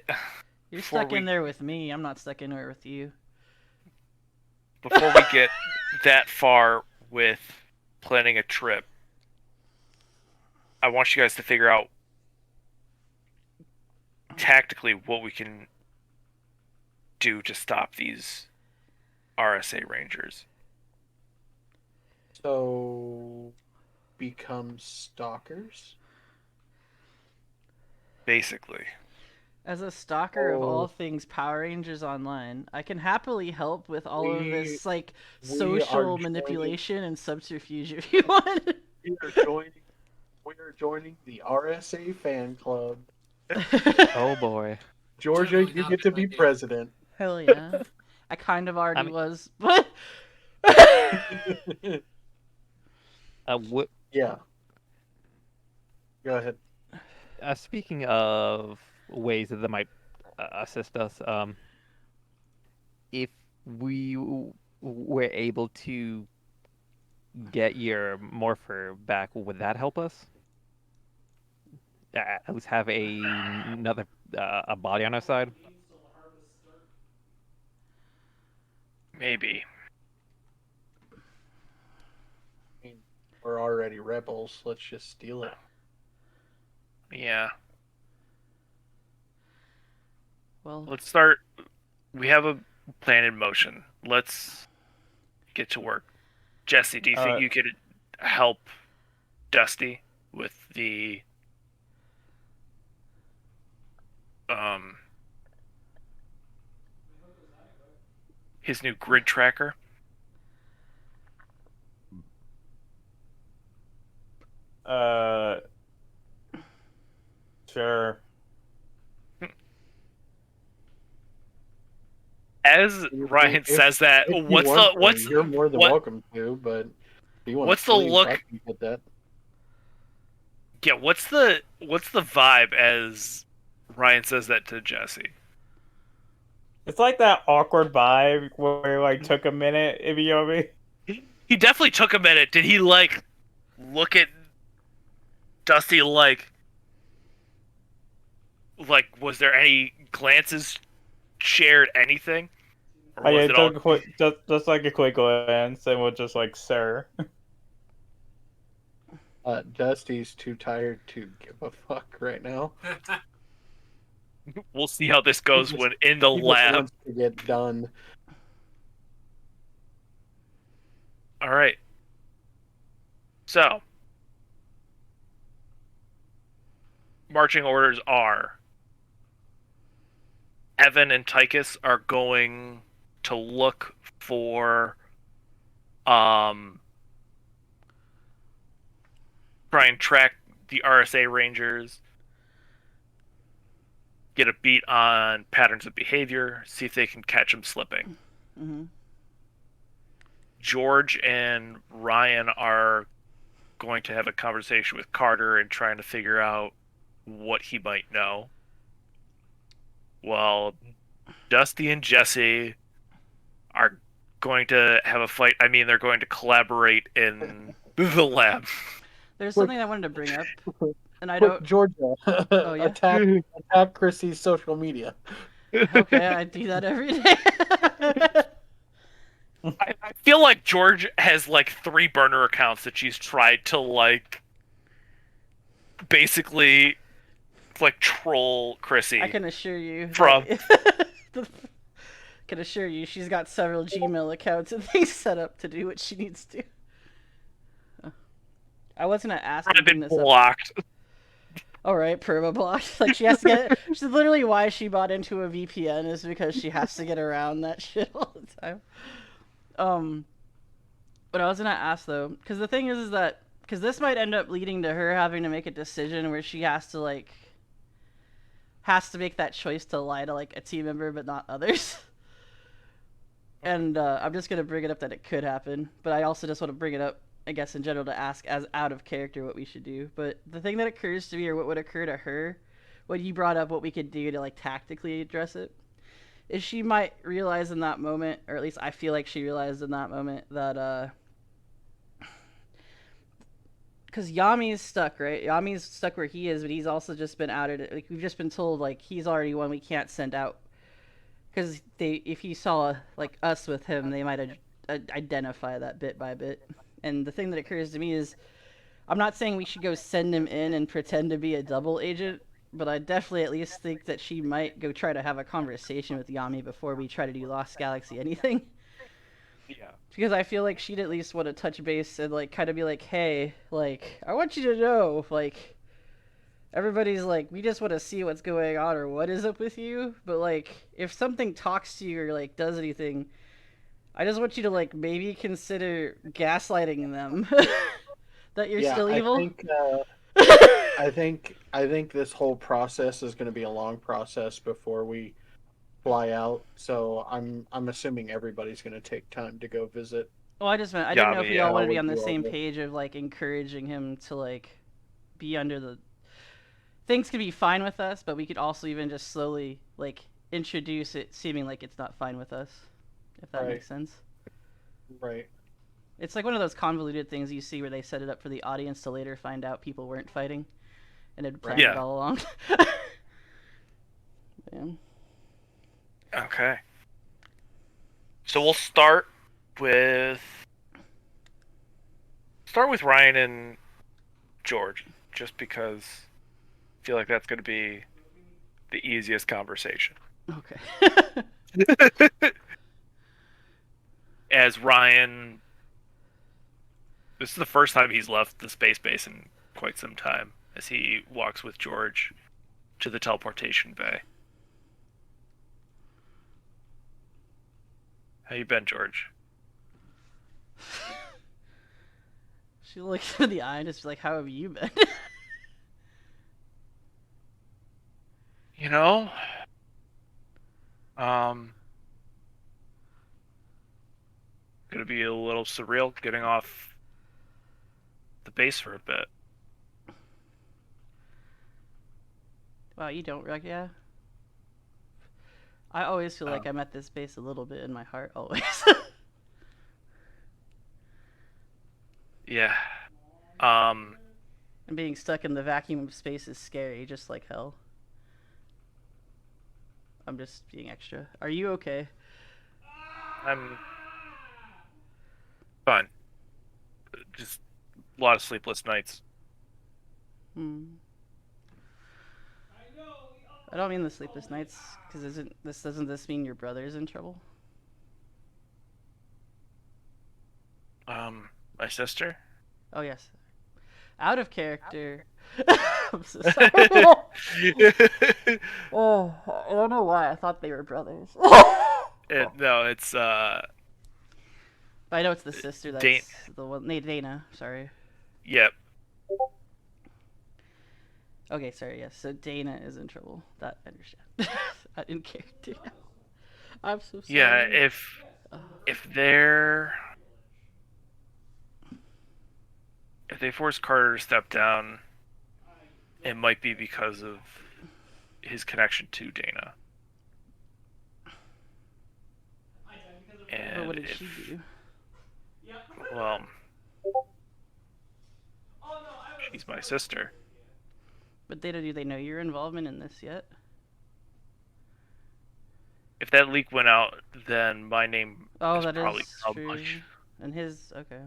You're Before stuck in we- there with me. I'm not stuck in there with you. before we get that far with planning a trip, I want you guys to figure out tactically what we can do to stop these RSA Rangers. So, become stalkers? Basically. As a stalker of Oh. all things Power Rangers Online, I can happily help with all of this like we social are joining- manipulation and subterfuge if you want. We are joining the RSA fan club. Oh boy. Georgia, Generally you not get a to good be idea. president. Hell yeah. I kind of already mean- was, but Yeah. Go ahead. Speaking of ways that might assist us, if we were able to get your morpher back, would that help us? At least have another a body on our side. Maybe. I mean, we're already rebels. Let's just steal it. Yeah. well, Let's start. We have a plan in motion. Let's get to work. Jesse, do you think you could help Dusty with the his new grid tracker? Sure. As Ryan If- says that, If you what's want the to, what's you're more than what- welcome to, but if you want what's to the sleep, look- I can get that. yeah, what's the vibe as Ryan says that to Jesse? It's like that awkward vibe where it like took a minute, if you know what I mean. He definitely took a minute. Did he like look at Dusty like was there any glances shared, anything? Or Like was it it all took a quick, just like a quick glance and was just like, sir. Dusty's too tired to give a fuck right now. we'll see how this goes just- when in the He just lab. wants to get done. All right. So, marching orders are Evan and Tychus are going to look for try and track the RSA Rangers, get a beat on patterns of behavior, see if they can catch them slipping. hmm George and Ryan are going to have a conversation with Carter and trying to figure out what he might know. Well, Dusty and Jesse are going to have a fight. I mean, they're going to collaborate in the lab. there's Quick- something I wanted to bring up, and I Quick, don't. Georgia, Oh, yeah. attack Chrissy's social media. Okay, I do that every day. I feel like George has like 3 burner accounts that she's tried to like basically like troll Chrissy. I can assure you. From- Can assure you, she's got several Gmail accounts and things set up to do what she needs to. I wasn't gonna ask to I've bring been this up. blocked. All right, perma blocked. Like she has to get. She's literally why she bought into a VPN is because she has to get around that shit all the time. But I was gonna ask though, because the thing is that because this might end up leading to her having to make a decision where she has to make that choice to lie to like a team member but not others. And I'm just gonna bring it up that it could happen, but I also just want to bring it up, I guess, in general to ask as out of character what we should do. But the thing that occurs to me, or what would occur to her, when you brought up what we could do to like tactically address it, is she might realize in that moment, or at least I feel like she realized in that moment that because Yami's stuck, right? Yami's stuck where he is, but he's also just been outed. Like we've just been told, like he's already one we can't send out. because if he saw like us with him, they might identify that bit by bit. And the thing that occurs to me is, I'm not saying we should go send him in and pretend to be a double agent, but I definitely at least think that she might go try to have a conversation with Yami before we try to do Lost Galaxy anything. Yeah. Because I feel like she'd at least want to touch base and like kind of be like, hey, like I want you to know, like everybody's like, we just want to see what's going on or what is up with you. But like, if something talks to you or like does anything, I just want you to like maybe consider gaslighting them that you're Yeah, still evil. I think this whole process is going to be a long process before we fly out. So I'm assuming everybody's going to take time to go visit. Well, I just meant I didn't know if Yami, we yeah. all While wanted to we be on the do all same this. page of like encouraging him to like be under the things could be fine with us, but we could also even just slowly like introduce it seeming like it's not fine with us, if that Right. makes sense. Right. It's like one of those convoluted things you see where they set it up for the audience to later find out people weren't fighting and had planned it Yeah. all along. Yeah. Okay. So we'll start with Ryan and George, just because I feel like that's going to be the easiest conversation. Okay. As Ryan, this is the first time he's left the space base in quite some time, as he walks with George to the teleportation bay. How you been, George? She looks in the eye and is like, how have you been? You know, um, gonna be a little surreal getting off the base for a bit. Wow, you don't, yeah? I always feel like Oh. I'm at this base a little bit in my heart, always. Yeah. And being stuck in the vacuum of space is scary, just like hell. I'm just being extra. Are you okay? I'm fine. Just a lot of sleepless nights. I don't mean the sleepless nights, because doesn't this mean your brother's in trouble? My sister? Oh yes. Out of character. I'm so sorry. Oh, I don't know why. I thought they were brothers. No, it's But I know it's the sister that's Dan- the one. Dana. Sorry. yep. Okay, sorry. Yes. So Dana is in trouble. That I understand. I didn't character. I'm so sorry. Yeah, if they're if they force Carter to step down, it might be because of his connection to Dana. And But what did she do? Well, she's my sister. But Dana, do they know your involvement in this yet? If that leak went out, then my name Oh, is that probably is public. true. And his, okay.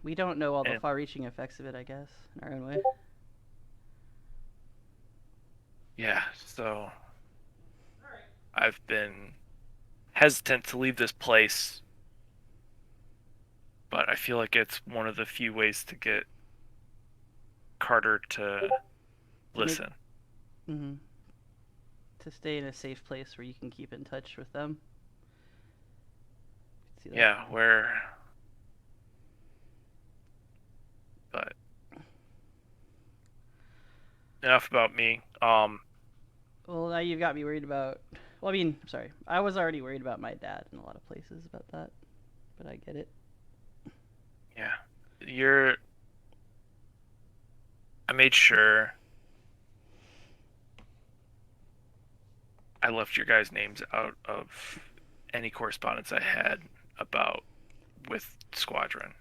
We don't know all the And- far-reaching effects of it, I guess, in our own way. Yeah, so I've been hesitant to leave this place, but I feel like it's one of the few ways to get Carter to listen. Mm-hmm. To stay in a safe place where you can keep in touch with them. See that? Yeah, but enough about me. Well, now you've got me worried about. Well, I mean, sorry. I was already worried about my dad in a lot of places about that, but I get it. Yeah, I made sure I left your guys' names out of any correspondence I had with Squadron.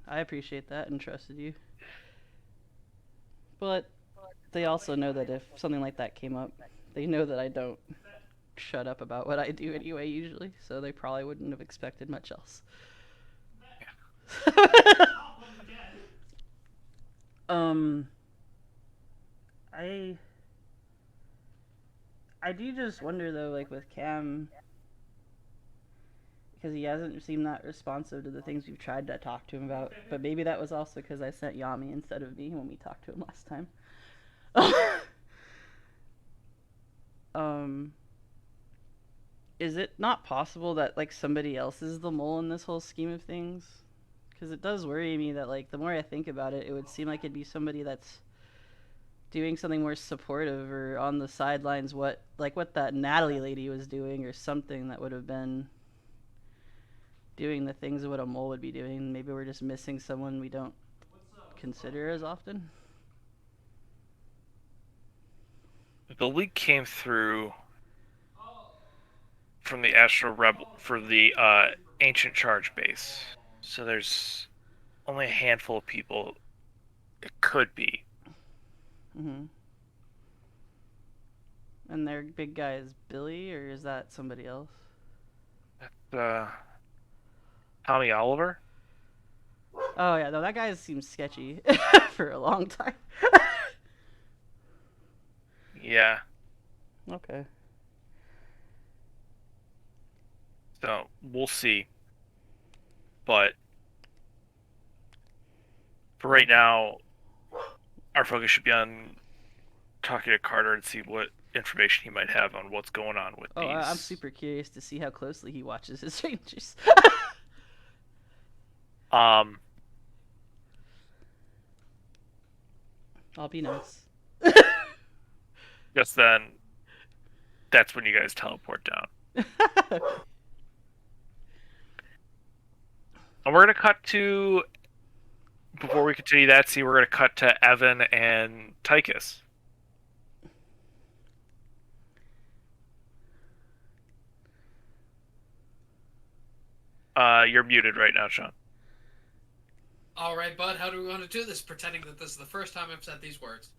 I appreciate that and trusted you. But They also know that if something like that came up, they know that I don't shut up about what I do anyway, usually, so they probably wouldn't have expected much else. um, I I do just wonder though, like with Cam, because he hasn't seemed that responsive to the things we've tried to talk to him about. But maybe that was also because I sent Yami instead of me when we talked to him last time. um, is it not possible that like somebody else is the mole in this whole scheme of things? Because it does worry me that like the more I think about it, it would seem like it'd be somebody that's doing something more supportive or on the sidelines. What that Natalie lady was doing, or something that would have been doing the things of what a mole would be doing. Maybe we're just missing someone we don't consider as often. The leak came through from the Astro Rebel for the ancient charge base. So there's only a handful of people it could be. Mm-hmm. And their big guy is Billy, or is that somebody else? Tommy Oliver? Oh yeah, no, that guy seems sketchy for a long time. Yeah. Okay. So we'll see. But for right now, our focus should be on talking to Carter and see what information he might have on what's going on with Oh, these. I'm super curious to see how closely he watches his Rangers. Um, I'll be nice. just then, that's when you guys teleport down. And we're gonna cut to, before we continue that, we're gonna cut to Evan and Tychus. You're muted right now, Sean. All right, bud. How do we want to do this? Pretending that this is the first time I've said these words.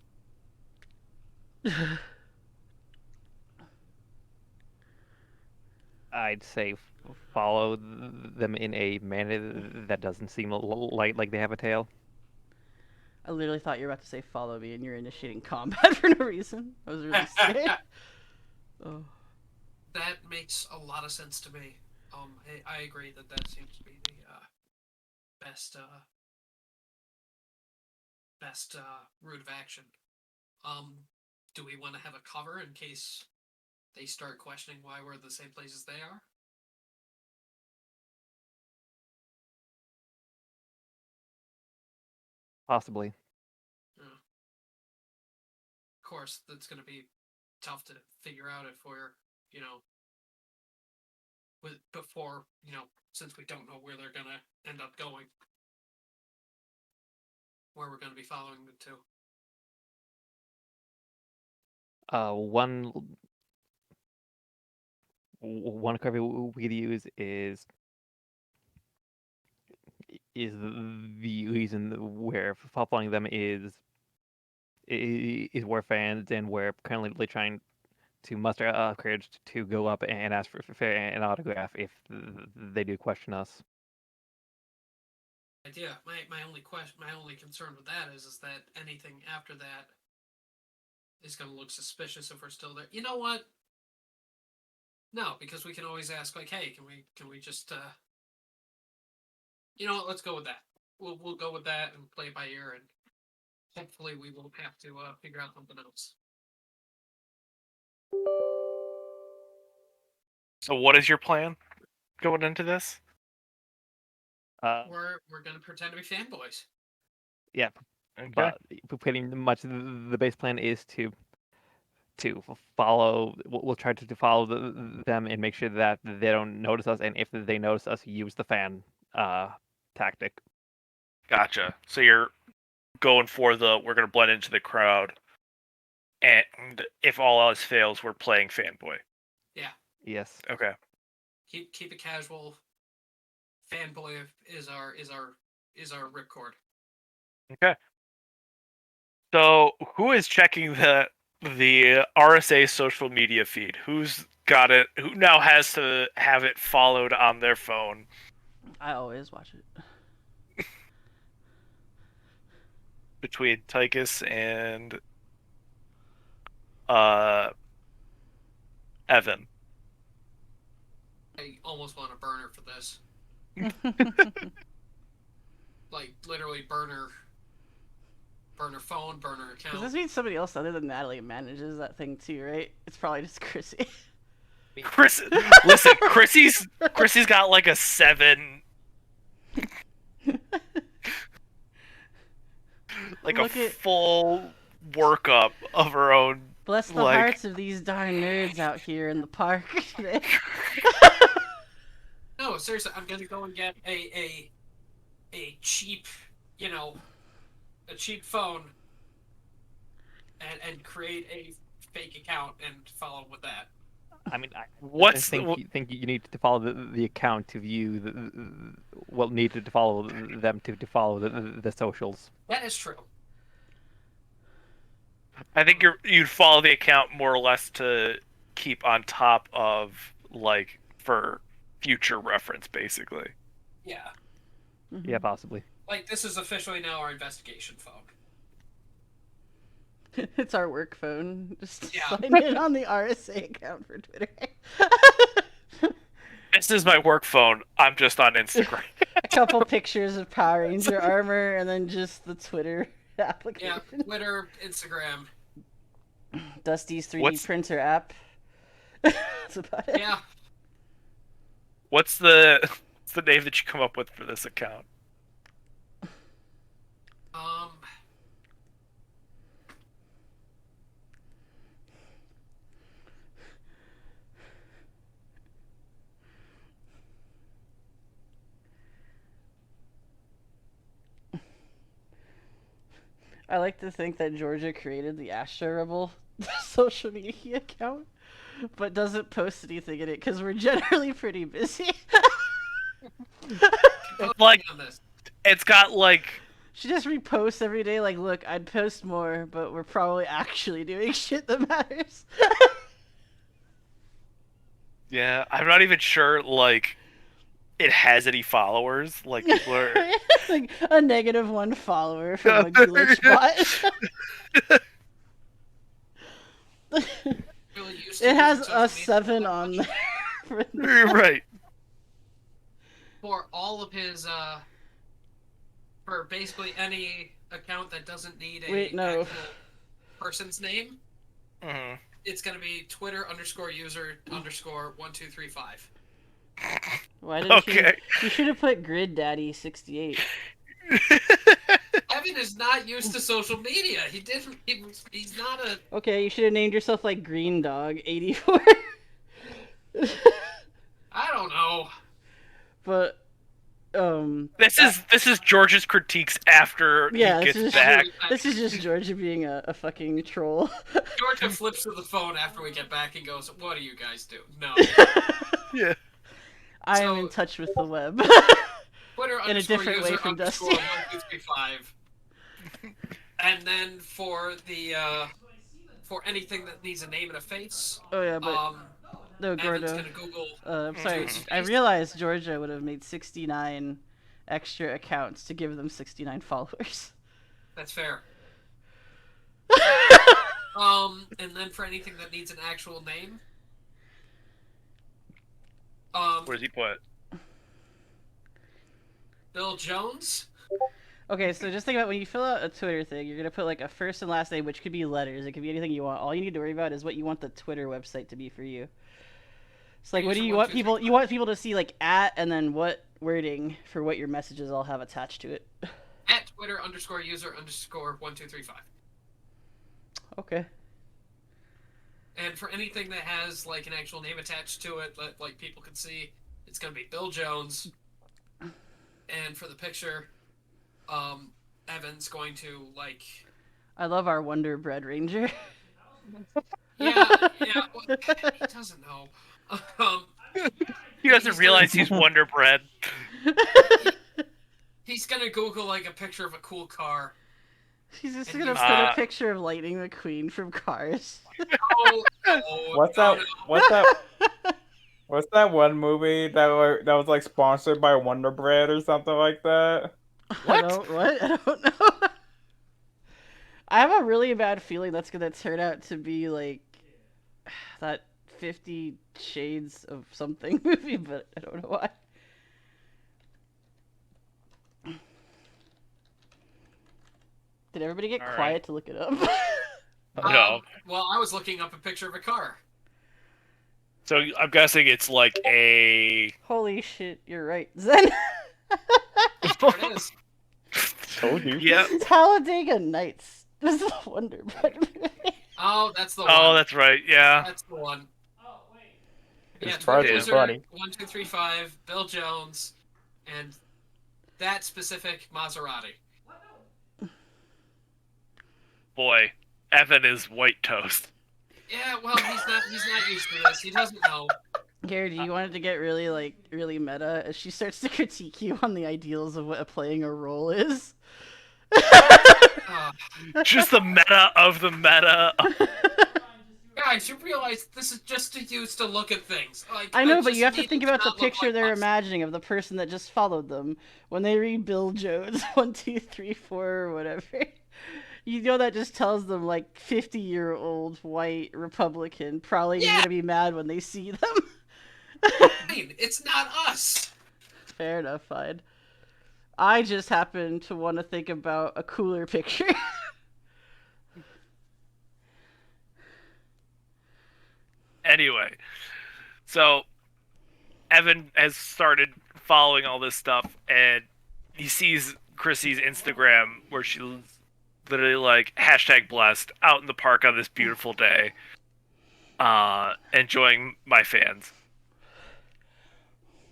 I'd say follow them in a manner that doesn't seem like they have a tail. I literally thought you were about to say follow me and you're initiating combat for no reason. I was really scared. Oh. That makes a lot of sense to me. I agree that seems to be the best route of action. Do we want to have a cover in case they start questioning why we're in the same places they are? Possibly. Of course, that's going to be tough to figure out if we're, before, since we don't know where they're going to end up going, where we're going to be following them to. One cover we could use is the reason where following them is we're fans and we're currently trying to muster up courage to go up and ask for an autograph if they do question us. Idea. My only concern with that is that anything after that is going to look suspicious if we're still there. You know what? No, because we can always ask, like, hey, can we just you know what, let's go with that. We'll go with that and play it by ear, and hopefully we won't have to figure out something else. So what is your plan going into this? We're gonna pretend to be fanboys. Yeah, Okay. but pretty much the base plan is to follow. We'll try to follow them and make sure that they don't notice us, and if they notice us, use the fan tactic. Gotcha. So you're going for we're gonna blend into the crowd, and if all else fails, we're playing fanboy. Yeah. Yes. Okay. Keep it casual. Fanboy is our ripcord. Okay. So, who is checking the RSA social media feed? Who's got it? Who now has to have it followed on their phone? I always watch it. Between Tychus and uh Evan. I almost want a burner for this. Like literally burner phone, burner Because account. this means somebody else other than Natalie manages that thing too, right? It's probably just Chrissy. Chris, listen, Chrissy's got like a 7, like Look a at- full workup of her own. Bless the Like- hearts of these darn nerds out here in the park today. No, seriously, I'm gonna go and get a cheap, a cheap phone, and create a fake account and follow with that. I mean, I What's think you need to follow the account to view need to follow them to follow the socials. That is true. I think you'd follow the account more or less to keep on top of, like, for future reference, basically. Yeah. Yeah, possibly. Like, this is officially now our investigation phone. It's our work phone. Just Yeah. sign in on the RSA account for Twitter. This is my work phone. I'm just on Instagram. A couple pictures of Power Ranger armor, and then just the Twitter application. Yeah, Twitter, Instagram. Dusty's 3D What's- printer app. That's about it. Yeah. What's the name that you come up with for this account? I like to think that Georgia created the Astro Rebel social media account, but doesn't post anything in it because we're generally pretty busy. Like, on this. it's got like She just reposts every day, like, look, I'd post more, but we're probably actually doing shit that matters. yeah, I'm not even sure like it has any followers. Like people are Like a -1 follower from a glitch bot. Really used to It has using a social media 7 that on much. there. right. For all of his, for basically any account that doesn't need a Wait, no. actual person's name, Mhm. it's gonna be Twitter_user_1235. Why didn't Okay. you should have put Grid Daddy 68. Evan is not used to social media. He didn't. He's not a. Okay, you should have named yourself like Green Dog 84. I don't know. But This is George's critiques after yeah, he this gets is back. this is just Georgia being a fucking troll. Georgia flips to the phone after we get back and goes, "What do you guys do?" No. Yeah. I am So- in touch with the web. Twitter In a different way from Dusty. _1235. And then for the for anything that needs a name and a face, Oh yeah, but no, Evan's Gordo. gonna Google. I'm sorry. Mhm. I realized Georgia would have made 69 extra accounts to give them 69 followers. That's fair. And then for anything that needs an actual name, Where's he put? Bill Jones. Okay, so just think about when you fill out a Twitter thing, you're gonna put like a first and last name, which could be letters. It could be anything you want. All you need to worry about is what you want the Twitter website to be for you. It's like, what do you want people? You want people to see like at and then what wording for what your messages all have attached to it. At Twitter_user_1235. Okay. And for anything that has like an actual name attached to it, that like people can see, it's gonna be Bill Jones. And for the picture, Evan's going to like. I love our Wonder Bread Ranger. Yeah. Well, he doesn't know. He doesn't realize he's Wonder Bread. He's gonna Google like a picture of a cool car. She's just And gonna you put a Uh, picture of Lightning McQueen from Cars. Oh, no, What's no, that? no. What's that one movie that was like sponsored by Wonder Bread or something like that? I don't know. I have a really bad feeling that's gonna turn out to be like that 50 Shades of something movie, but I don't know why. Did everybody get All quiet right. to look it up? No. Well, I was looking up a picture of a car. So I'm guessing it's like a. Holy shit, you're right, Zen. There it is. Told you. Yeah. Talladega Nights. This is a Wonder Bread movie. Oh, that's the one. Oh, that's right. Yeah. That's the one. His Yeah, cars Twin were Wizard, funny. 1, 2, 3, 5, Bill Jones, and that specific Maserati. Boy, Evan is white toast. Yeah, well, he's not used to this. He doesn't know. Gary, do you want it to get really meta as she starts to critique you on the ideals of what playing a role is? Uh, Just the meta of the meta. guys, you realize this is just to use to look at things. Like, I know, but just you have to need think it about the not look picture like they're us. imagining of the person that just followed them when they read Bill Jones 1, 2, 3, 4 or whatever. You know that just tells them like 50-year-old white Republican probably Yeah. gonna be mad when they see them. Fine, it's not us. Fair enough, fine. I just happen to want to think about a cooler picture. Anyway, so Evan has started following all this stuff, and he sees Chrissy's Instagram where she's literally like #blessed out in the park on this beautiful day, enjoying my fans.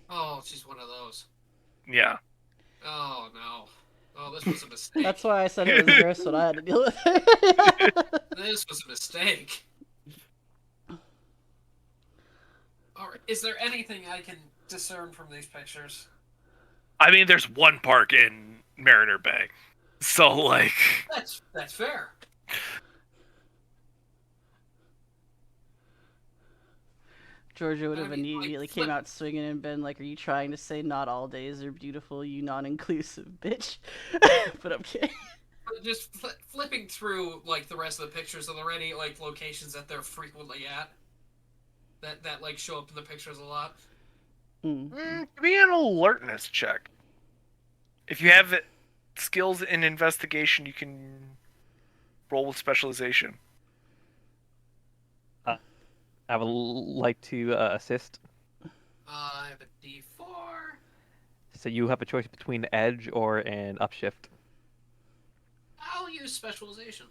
Oh, she's one of those. Yeah. Oh no. Oh, this was a mistake. That's why I said it was gross when I had to deal with it. This was a mistake. Alright, is there anything I can discern from these pictures? I mean, there's one park in Mariner Bay, so like, That's fair. Georgia would have I mean, like, immediately came out swinging and been like, "Are you trying to say not all days are beautiful, you non-inclusive bitch?" But I'm kidding. But just flipping through like the rest of the pictures, are there any like locations that they're frequently at? That like show up in the pictures a lot? Mm. give me an alertness check. If you have skills in investigation, you can roll with specialization. I would like to assist. I have a D4. So you have a choice between edge or an upshift. I'll use specialization.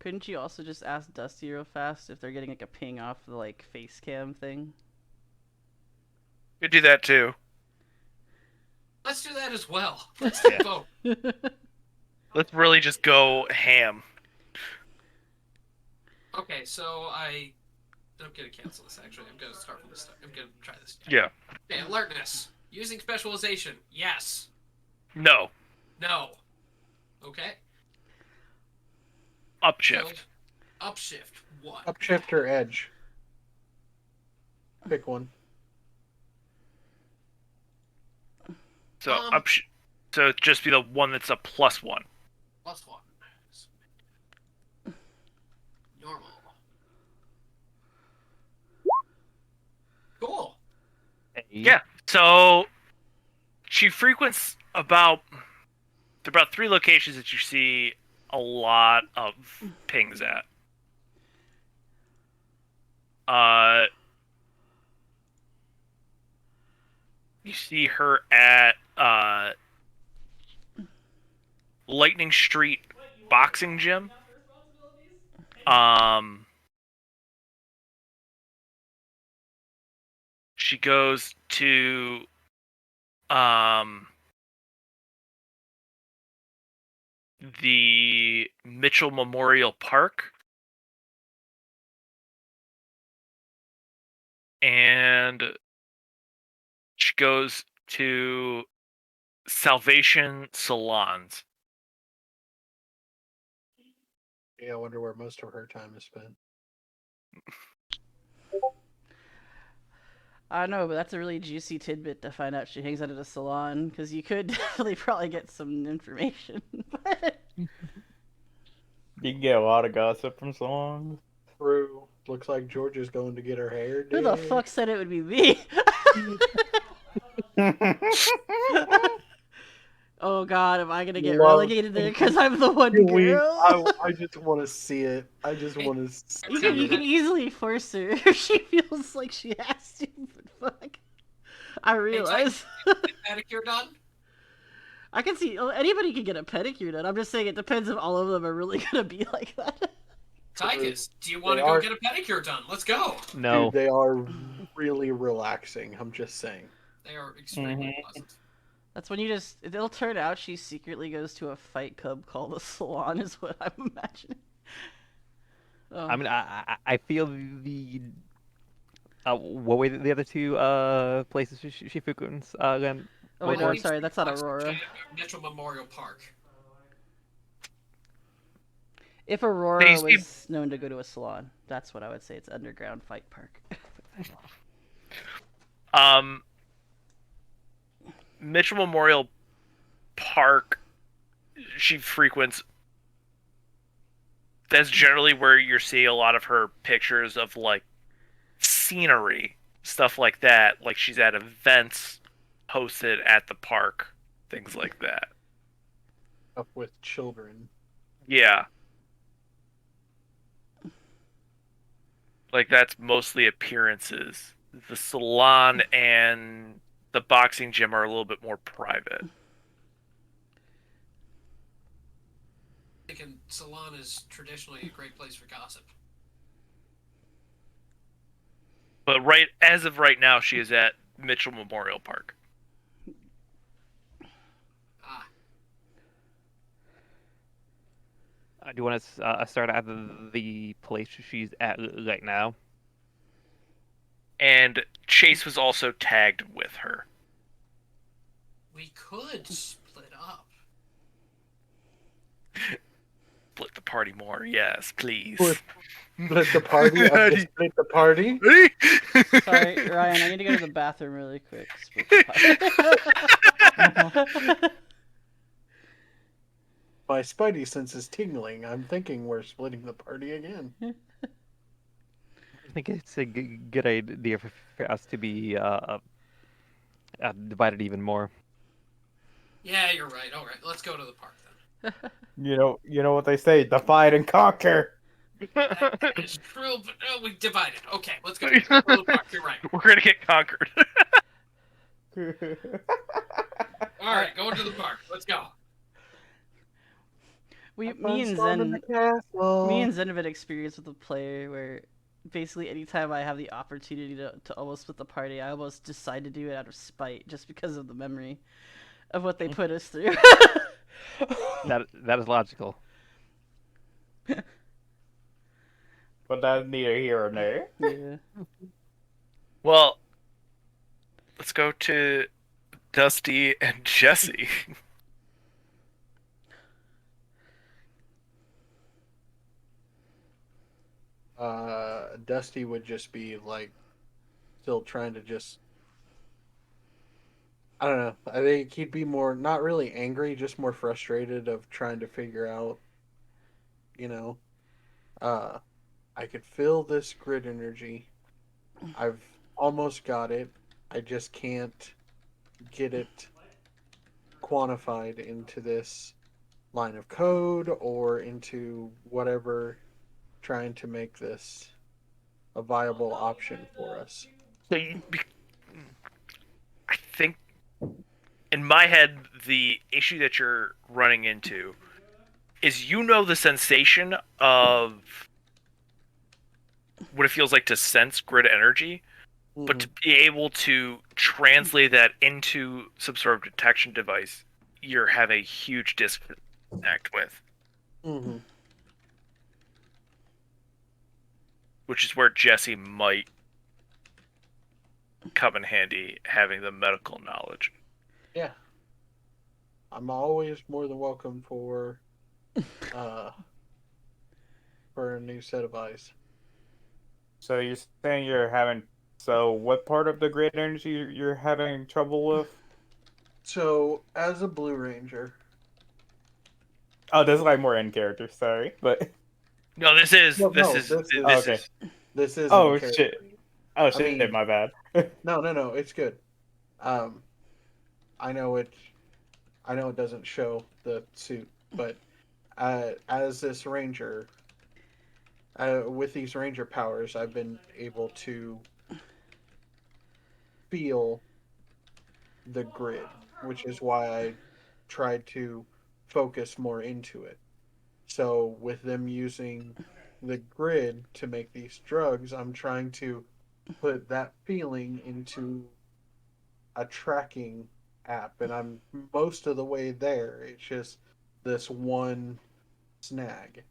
Couldn't you also just ask Dusty real fast if they're getting like a ping off the like face cam thing? You do that too. Let's do that as well. Let's do both. Let's really just go ham. Okay, so I'm gonna cancel this. Actually, I'm gonna start from the start. I'm gonna try this. Yeah. Okay, alertness. Using specialization. Yes. No. No. Okay. Upshift. So, upshift. What? Upshift or edge? Pick one. So so just be the one that's a +1. +1. Normal. Cool. Yeah. So she frequents about 3 locations that you see a lot of pings at. You see her at Lightning Street Boxing Gym. She goes to the Mitchell Memorial Park, and she goes to Salvation Salons. Yeah, I wonder where most of her time is spent. I don't know, but that's a really juicy tidbit to find out she hangs out at a salon, because you could definitely probably get some information. You can get a lot of gossip from songs. True. Looks like Georgia's going to get her hair Who the did. fuck said it would be me? Oh god, am I gonna get Love relegated there because I'm the one Can we? girl? I just want to see it. I just want to You see can it. easily force her if she feels like she has to, but fuck. I realize. Pedicure done? I can see anybody can get a pedicure done. I'm just saying it depends if all of them are really gonna be like that. Tychus, do you want They to go are- get a pedicure done? Let's go. No. Dude, they are really relaxing. I'm just saying. They are extremely Mhm. pleasant. That's when you just. It'll turn out she secretly goes to a fight club called a salon, is what I'm imagining. Oh. I mean, I feel the what were the other two places she frequents? Then Oh wait, no, I'm Orange sorry, that's not Blocks, Aurora. Metro Memorial Park. If Aurora They seem- was known to go to a salon, that's what I would say. It's underground fight park. Mitchell Memorial Park, she frequents. That's generally where you're seeing a lot of her pictures of like scenery, stuff like that. Like she's at events hosted at the park, things like that. Up with children. Yeah. Like that's mostly appearances. The salon and the boxing gym are a little bit more private. Thinking salon is traditionally a great place for gossip. But as of right now, she is at Mitchell Memorial Park. Ah, do you want to start at the place she's at right now? And Chase was also tagged with her. we could split up. Split the party more, yes, please. Split the party. I'll just split the party. Sorry, Ryan, I need to go to the bathroom really quick. Split the pot. My spidey sense is tingling. I'm thinking we're splitting the party again. I think it's a good idea for us to be divided even more. Yeah, you're right. All right, let's go to the park then. You know what they say: divide and conquer. That is true, but we divided. Okay, let's go. Let's go to the park. You're right. We're gonna get conquered. All right, going to the park. Let's go. me I'm and storming Zen, the castle. me and Zen have an experience with a player where basically anytime I have the opportunity to almost split the party, I almost decide to do it out of spite just because of the memory of what they put us through. That is logical. But that's neither here nor there. Yeah. Well, let's go to Dusty and Jesse. Dusty would just be like still trying to just I don't know. I think he'd be more not really angry, just more frustrated of trying to figure out, you know, uh I could feel this grid energy. I've almost got it. I just can't get it quantified into this line of code or into whatever trying to make this a viable option for us. So I think in my head, the issue that you're running into is the sensation of what it feels like to sense grid energy, but to be able to translate that into some sort of detection device, you're having a huge disconnect with. Mm-hmm. Which is where Jesse might come in handy, having the medical knowledge. Yeah. I'm always more than welcome for for a new set of eyes. So you're saying you're having. So what part of the grid energy you're having trouble with? So, as a Blue Ranger, Oh, this is like more in character. Sorry, but No, this is well, this no, is this is oh, this okay. is this is in Oh character. shit. Oh I shit. mean, My bad. no, it's good. Um, I know it. I know it doesn't show the suit, but as this ranger, with these ranger powers, I've been able to feel the grid, which is why I tried to focus more into it. So with them using the grid to make these drugs, I'm trying to put that feeling into a tracking app, and I'm most of the way there. It's just this one snag.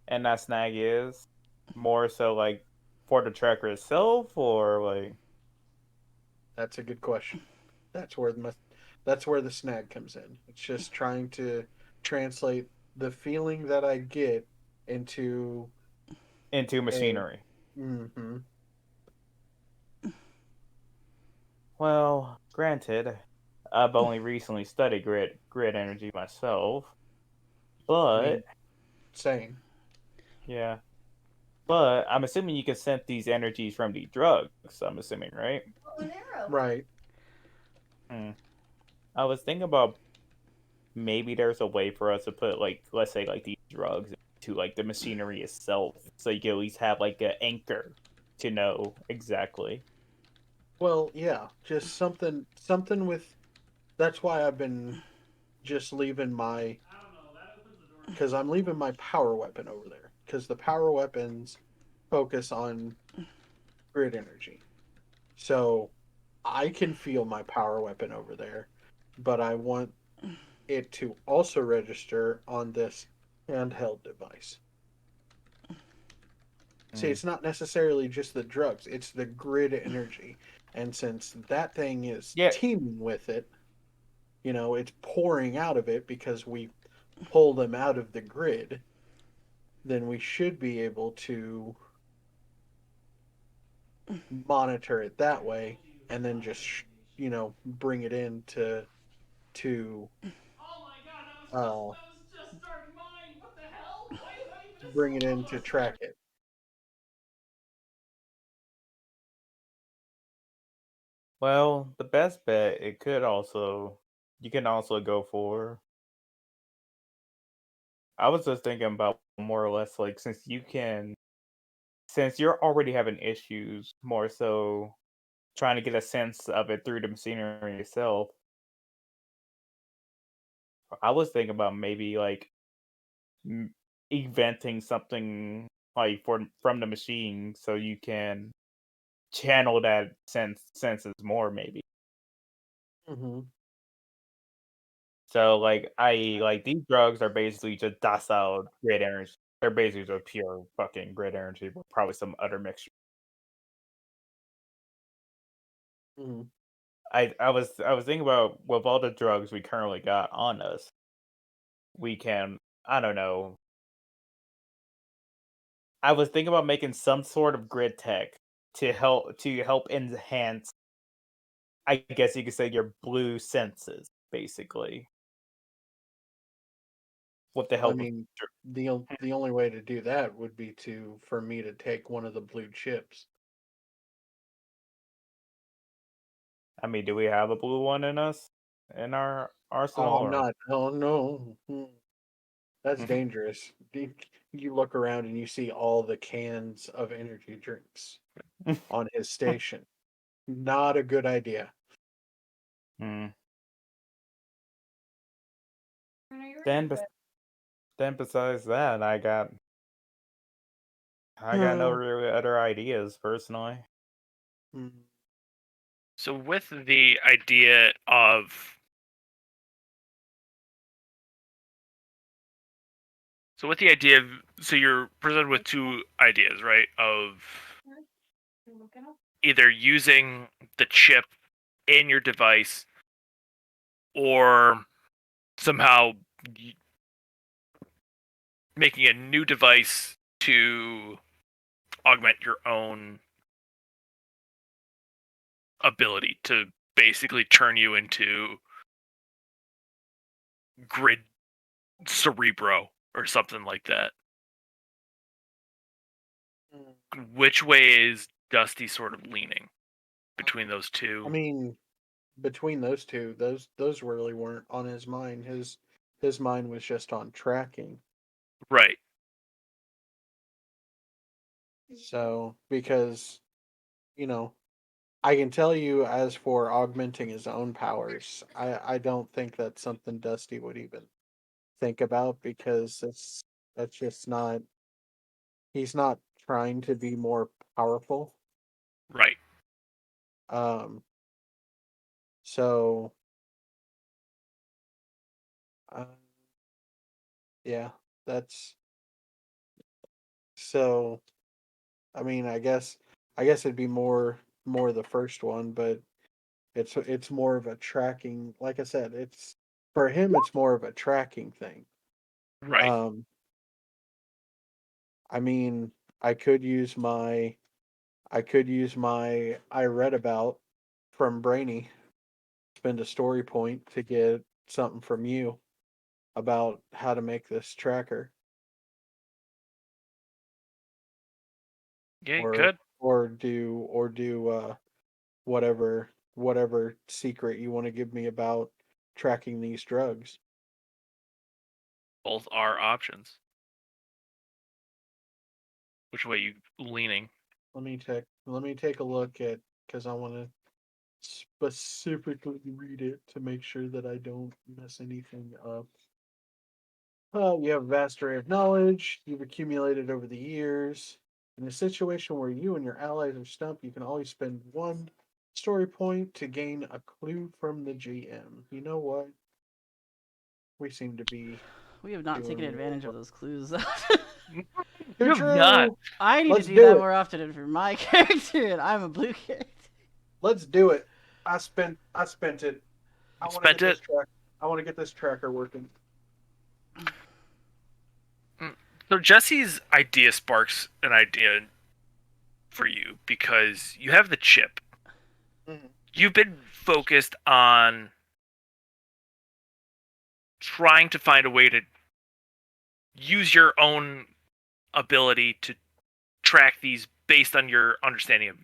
And that snag is more so like for the tracker itself, or like. That's a good question. That's where the snag comes in. It's just trying to translate the feeling that I get into Into a. machinery. Mm-hmm. Well, granted, I've only recently studied grid energy myself, I but mean, same. yeah, but I'm assuming you can sense these energies from the drugs. I'm assuming, right? Right. Hmm. I was thinking about maybe there's a way for us to put like, let's say, like these drugs into like the machinery itself, so you can at least have like an anchor to know exactly. Well, yeah, just something with. That's why I've been just leaving my because I'm leaving my power weapon over there because the power weapons focus on grid energy. So I can feel my power weapon over there, but I want it to also register on this handheld device. See, Hmm. it's not necessarily just the drugs, it's the grid energy. And since that thing is Yeah, teeming with it, it's pouring out of it because we pull them out of the grid, then we should be able to monitor it that way and then just, bring it in to Oh my god, uh, that was just starting mine. What the hell? Why is that even bring it in to almost track there? it. well, the best bet it could also you can also go for. I was just thinking about more or less like since you're already having issues, more so trying to get a sense of it through the machinery itself. I was thinking about maybe like eventing something like from the machine so you can channel that senses more maybe. Mm-hmm. So like I like these drugs are basically just docile grid energy. They're basically just pure fucking grid energy with probably some other mixture. Mm-hmm. I was thinking about with all the drugs we currently got on us, we can I don't know. I was thinking about making some sort of grid tech to help enhance I guess you could say your blue senses, basically, with the I help of. mean, the only way to do that would be for me to take one of the blue chips. I mean, do we have a blue one in us in our arsenal? Oh, I'm Or not. Oh no, that's dangerous. You look around and you see all the cans of energy drinks on his station. Not a good idea. Hmm. When are you ready Then, for bes- bed? then besides that, I got no really other ideas personally. Mm. so with the idea of so with the idea of so you're presented with two ideas, right? Of You looking up? either using the chip in your device or somehow making a new device to augment your own ability to basically turn you into grid cerebro or something like that. Which way is Dusty sort of leaning between those two? I mean, between those two, those really weren't on his mind. His mind was just on tracking. Right. So because I can tell you as for augmenting his own powers, I don't think that's something Dusty would even think about because that's just not he's not trying to be more powerful. Right. Um so uh, yeah, that's so I mean, I guess it'd be more the first one, but it's more of a tracking, like I said, it's for him it's more of a tracking thing. Right. Um I mean, I could use my I read about from Brainy, spend a story point to get something from you about how to make this tracker Yeah, or good. or do whatever secret you want to give me about tracking these drugs. Both are options. Which way you leaning? Let me take a look at because I want to specifically read it to make sure that I don't mess anything up. You have a vast array of knowledge you've accumulated over the years. In a situation where you and your allies are stumped, you can always spend one story point to gain a clue from the GM. You know what? We seem to be We have not doing taken really advantage well. of those clues. You Too have not. true. I need to Let's do do that it. more often for my character, and I'm a blue character. Let's do it. I spent it. I You want to spent get this it. track. I want to get this tracker working. So Jesse's idea sparks an idea for you because you have the chip. Mhm. You've been focused on trying to find a way to use your own ability to track these based on your understanding of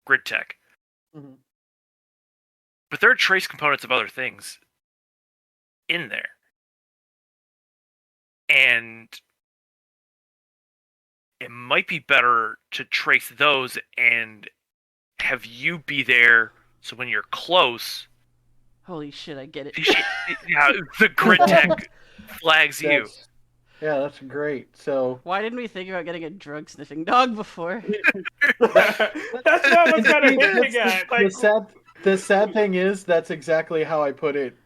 grid tech. Mhm. But there are trace components of other things in there. And it might be better to trace those and have you be there so when you're close, Holy shit, I get it. yeah, the grid tech flags you. That's great. So Why didn't we think about getting a drug sniffing dog before? That's what I was kind of hinting at. the Like, sad thing is that's exactly how I put it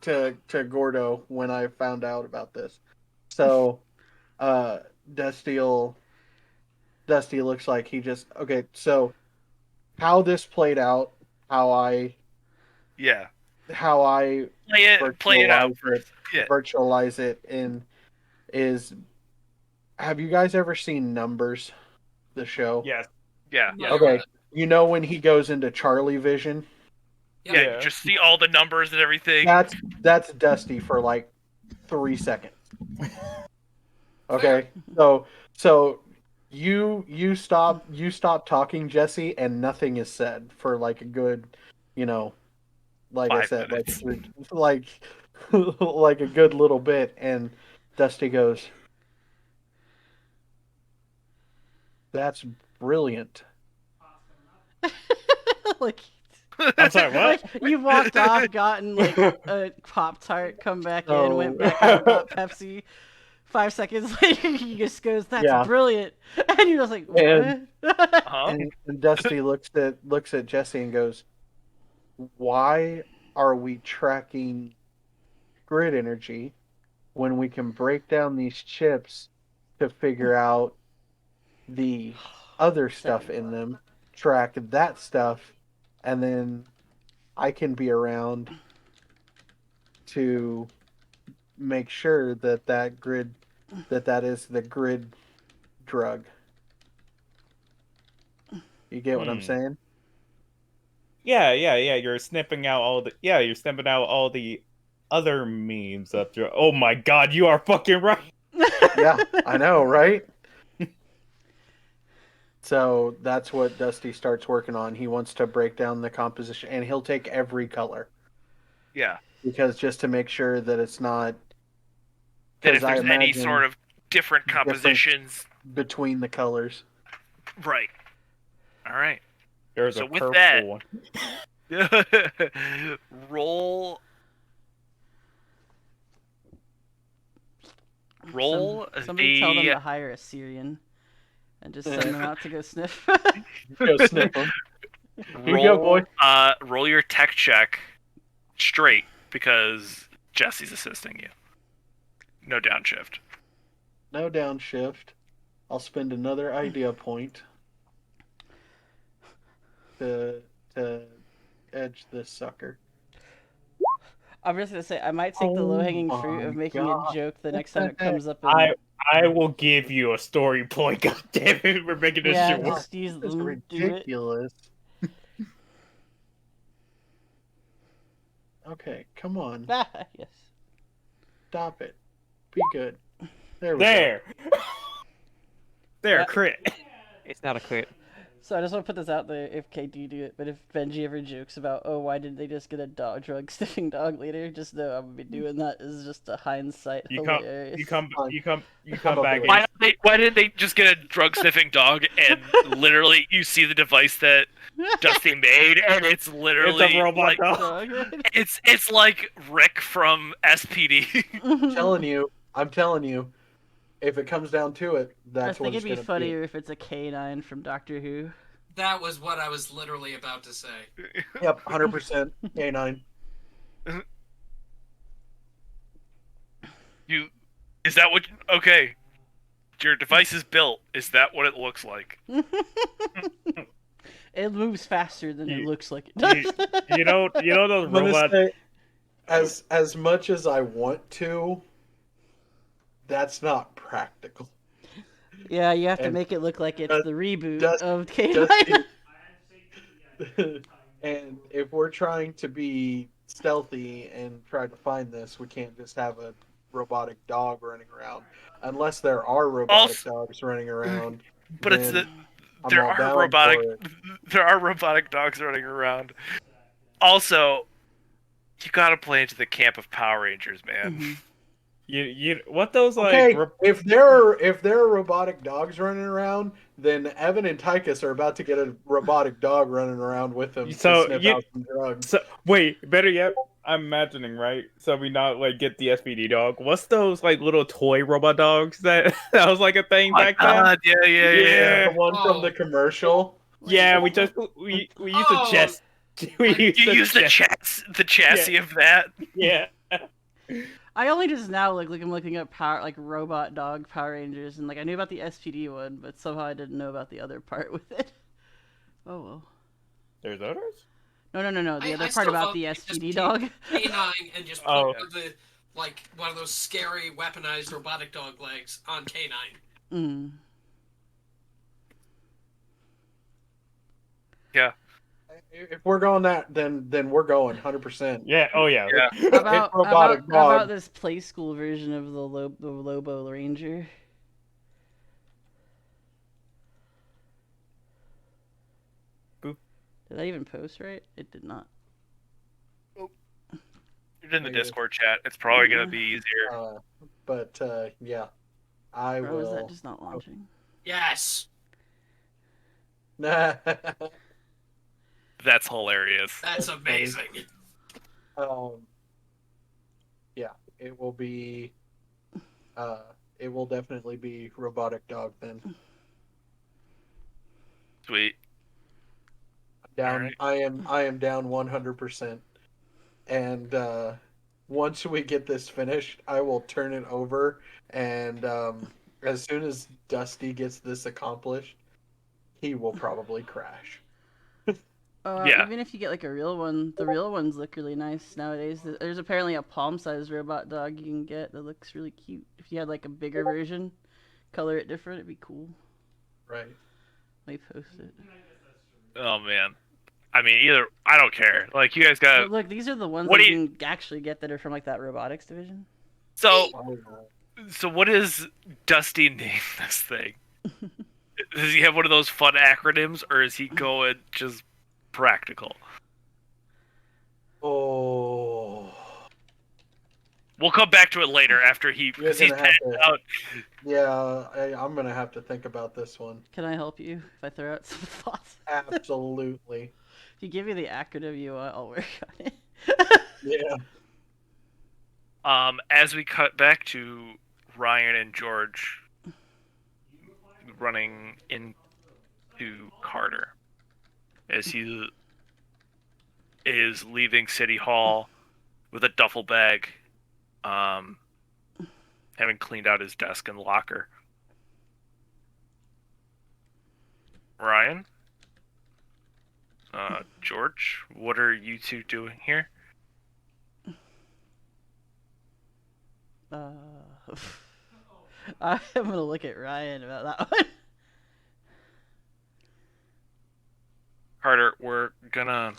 to Gordo when I found out about this. So uh Dusty Dusty looks like he just okay, so how this played out, how I Yeah. how I Play it out virtualize it first. Yeah. virtualize it in is have you guys ever seen Numbers, the show? yes, Yeah. Yeah. Okay. You know when he goes into Charlie vision? Yep. Yeah, Yeah. you just see all the numbers and everything. That's Dusty for like 3 seconds. Okay. So you stop talking, Jesse, and nothing is said for like a good, you know, like I 5 said, minutes. like like a good little bit, and Dusty goes, "That's brilliant." like, I'm sorry, what? like you walked off, gotten like a Pop Tart, come back in, went So back out, got Pepsi. 5 seconds later, he just goes, "That's yeah, brilliant," and you're just like, and "What?" Uh-huh. and Dusty looks at Jesse and goes, "Why are we tracking grid energy when we can break down these chips to figure out the other stuff in them, track that stuff, and then I can be around to make sure that that grid that is the grid drug. You get what I'm saying? Yeah. You're snipping out all the other memes up your. Oh my god, you are fucking right. Yeah, I know, right? So that's what Dusty starts working on. He wants to break down the composition, and he'll take every color Yeah. because just to make sure that it's not. That Because if I there's any imagine sort of different different compositions. between the colors. Right. All right. There's So a with purple that, one. roll Somebody tell them the to hire a Syrian and just send them out to go sniff. Go sniff them. Here you go, boy. roll your tech check straight because Jesse's assisting you. No downshift. No downshift. I'll spend another idea point to edge this sucker. I'm just gonna say I might take the Oh low hanging fruit my of making God. a joke the next time it comes up. In... I will give you a story point. God damn it, we're making this yeah, shit work. just use This is them. Do it. ridiculous. Okay, come on. Ah, yes. Stop it. Be good. There we There. There, Yeah. crit. It's not a crit. So I just want to put this out there if KD do it, but if Benji ever jokes about, oh, why did they just get a drug sniffing dog later, just know I'm gonna be doing that is just a hindsight hilarious. You come I'm back. okay And Why didn't they just get a drug sniffing dog and literally you see the device that Dusty made and it's literally it's a robot like dog. Dog. it's like Rick from SPD. I'm telling you, if it comes down to it, I that's what think it's it'd be gonna funnier if it's a canine from Doctor Who. That was what I was literally about to say. be. Yep, 100% canine. Is that what? Okay, your device is built. Is that what it looks like? It moves faster than it You- looks like it does. you know those I'm gonna robots. say, as much as I want to, that's not practical. Yeah, you have to And make it look like it's Dust- the reboot Dust- of Canine. Dusty- and if we're trying to be stealthy and try to find this, we can't just have a robotic dog running around. Unless there are robotic dogs running around. But it's then the I'm there all are down robotic for it. there are robotic dogs running around. Also, you gotta play into the camp of Power Rangers, man. Mhm. You what those like? Okay, if there are robotic dogs running around, then Evan and Tychus are about to get a robotic dog running around with them So to sniff you- out some drugs. So wait, better yet, I'm imagining, right? So we not like get the SPD dog. What's those like little toy robot dogs that that was like a thing My back then? God, yeah. The one from the commercial. Yeah, we used to Oh. chess. We used You to use the chassis of that. Yeah. I only just now I'm looking up robot dog Power Rangers, and I knew about the SPD one, but somehow I didn't know about the other part with it. Oh well. There's others? No. The I other part still about vote the you just SPD keep dog. Canine and just put Oh. one of those scary weaponized robotic dog legs on Canine. Mm. Yeah. If we're going that, then we're going 100%. Yeah, oh yeah. Yeah. How about, It's robotic how about dog. this play school version of the Lobo Ranger? Boop. Did I even post right? It did not. You're in the Discord chat. It's probably gonna be easier. But yeah, I Or was that will. just not launching? Yes, That's hilarious. that's amazing. Yeah, it will be. It will definitely be robotic dog then. Sweet. Down. Alright. I am down 100%. And once we get this finished, I will turn it over. And as soon as Dusty gets this accomplished, he will probably crash. Yeah. Even if you get like a real one, the real ones look really nice nowadays. There's apparently a palm-sized robot dog you can get that looks really cute. If you had like a bigger version, color it different, it'd be cool. Right. Let me post it. Oh man. I mean, either I don't care. Like you guys Oh, got. look, these are the ones What that do you you? can actually get that are from like that robotics division. So Oh, so what is Dusty name this thing? Does he have one of those fun acronyms, or is he going just practical? oh. We'll come back to it later after because he's gonna have passed to- out. Yeah, I'm gonna have to think about this one. Can I help you if I throw out some thoughts? Absolutely. If you give me the acronym you want, I'll work on it. Yeah. As we cut back to Ryan and George running into Carter as he is leaving City Hall with a duffel bag, having cleaned out his desk and locker. Ryan? George? What are you two doing here? I'm gonna look at Ryan about that one. Carter, we're gonna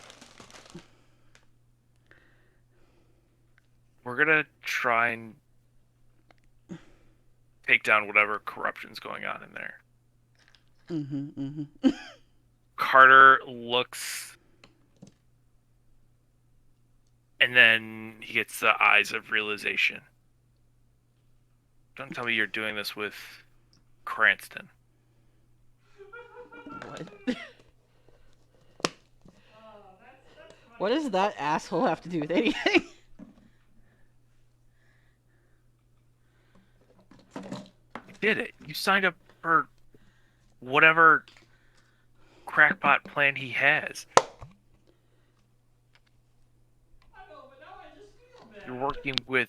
try and take down whatever corruption's going on in there. Carter looks, and then he gets the eyes of realization. Don't tell me you're doing this with Cranston. What? What does that asshole have to do with anything? You did it. You signed up for whatever crackpot plan he has. You're working with,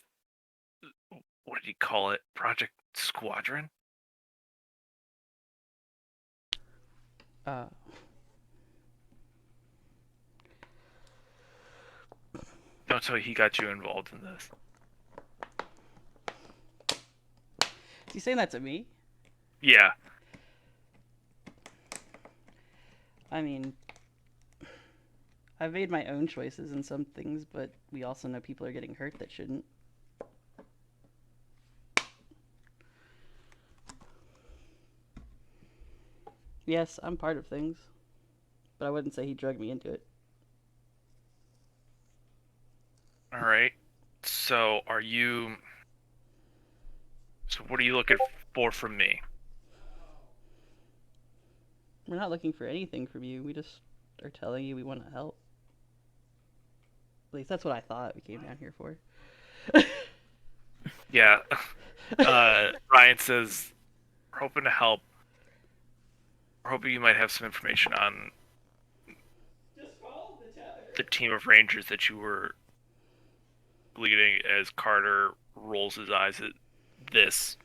what did he call it? Project Squadron? Don't tell me he got you involved in this. Is he saying that to me? Yeah. I mean, I've made my own choices in some things, but we also know people are getting hurt that shouldn't. Yes, I'm part of things, but I wouldn't say he drugged me into it. Alright. So, what are you looking for from me? We're not looking for anything from you. We just are telling you we want to help. At least that's what I thought we came down here for. Yeah. Ryan says, we're hoping to help. We're hoping you might have some information on the team of Rangers that you were leading, as Carter rolls his eyes at this